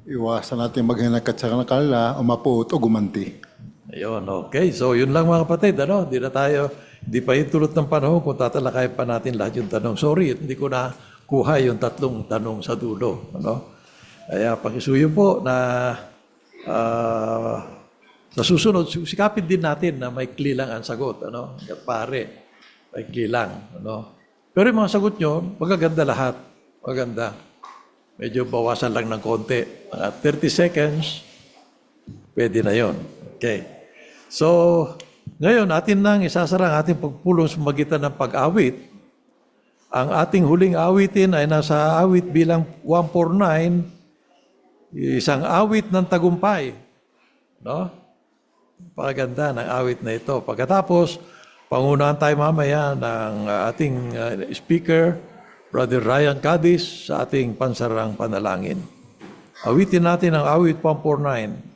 Iwasan natin maghinagkat sa kanila, umapot o gumanti. Ayun, okay. So yun lang mga kapatid. Ano? Di pa itulot ng panahon kung tatalakay pa natin lahat yung tanong. Sorry, hindi ko na kuha yung tatlong tanong sa dulo. Ano? Kaya pakisuyo po na sa susunod, sikapin din natin na may lang ang sagot. Ano? Pare, may lang. Ano? Pero yung mga sagot nyo, magaganda lahat. Maganda. Medyo bawasan lang ng konti. Mga 30 seconds, pwede na yon. Okay. So, ngayon, atin nang isasara ang ating pagpulong sa magitan ng pag-awit. Ang ating huling awitin ay nasa awit bilang 149, isang awit ng tagumpay. No? Paganda ng awit na ito. Pagkatapos, pangunahan tayo mamaya ng ating speaker, Brother Ryan Cadiz, sa ating pansarang panalangin. Awitin natin ang awit 149.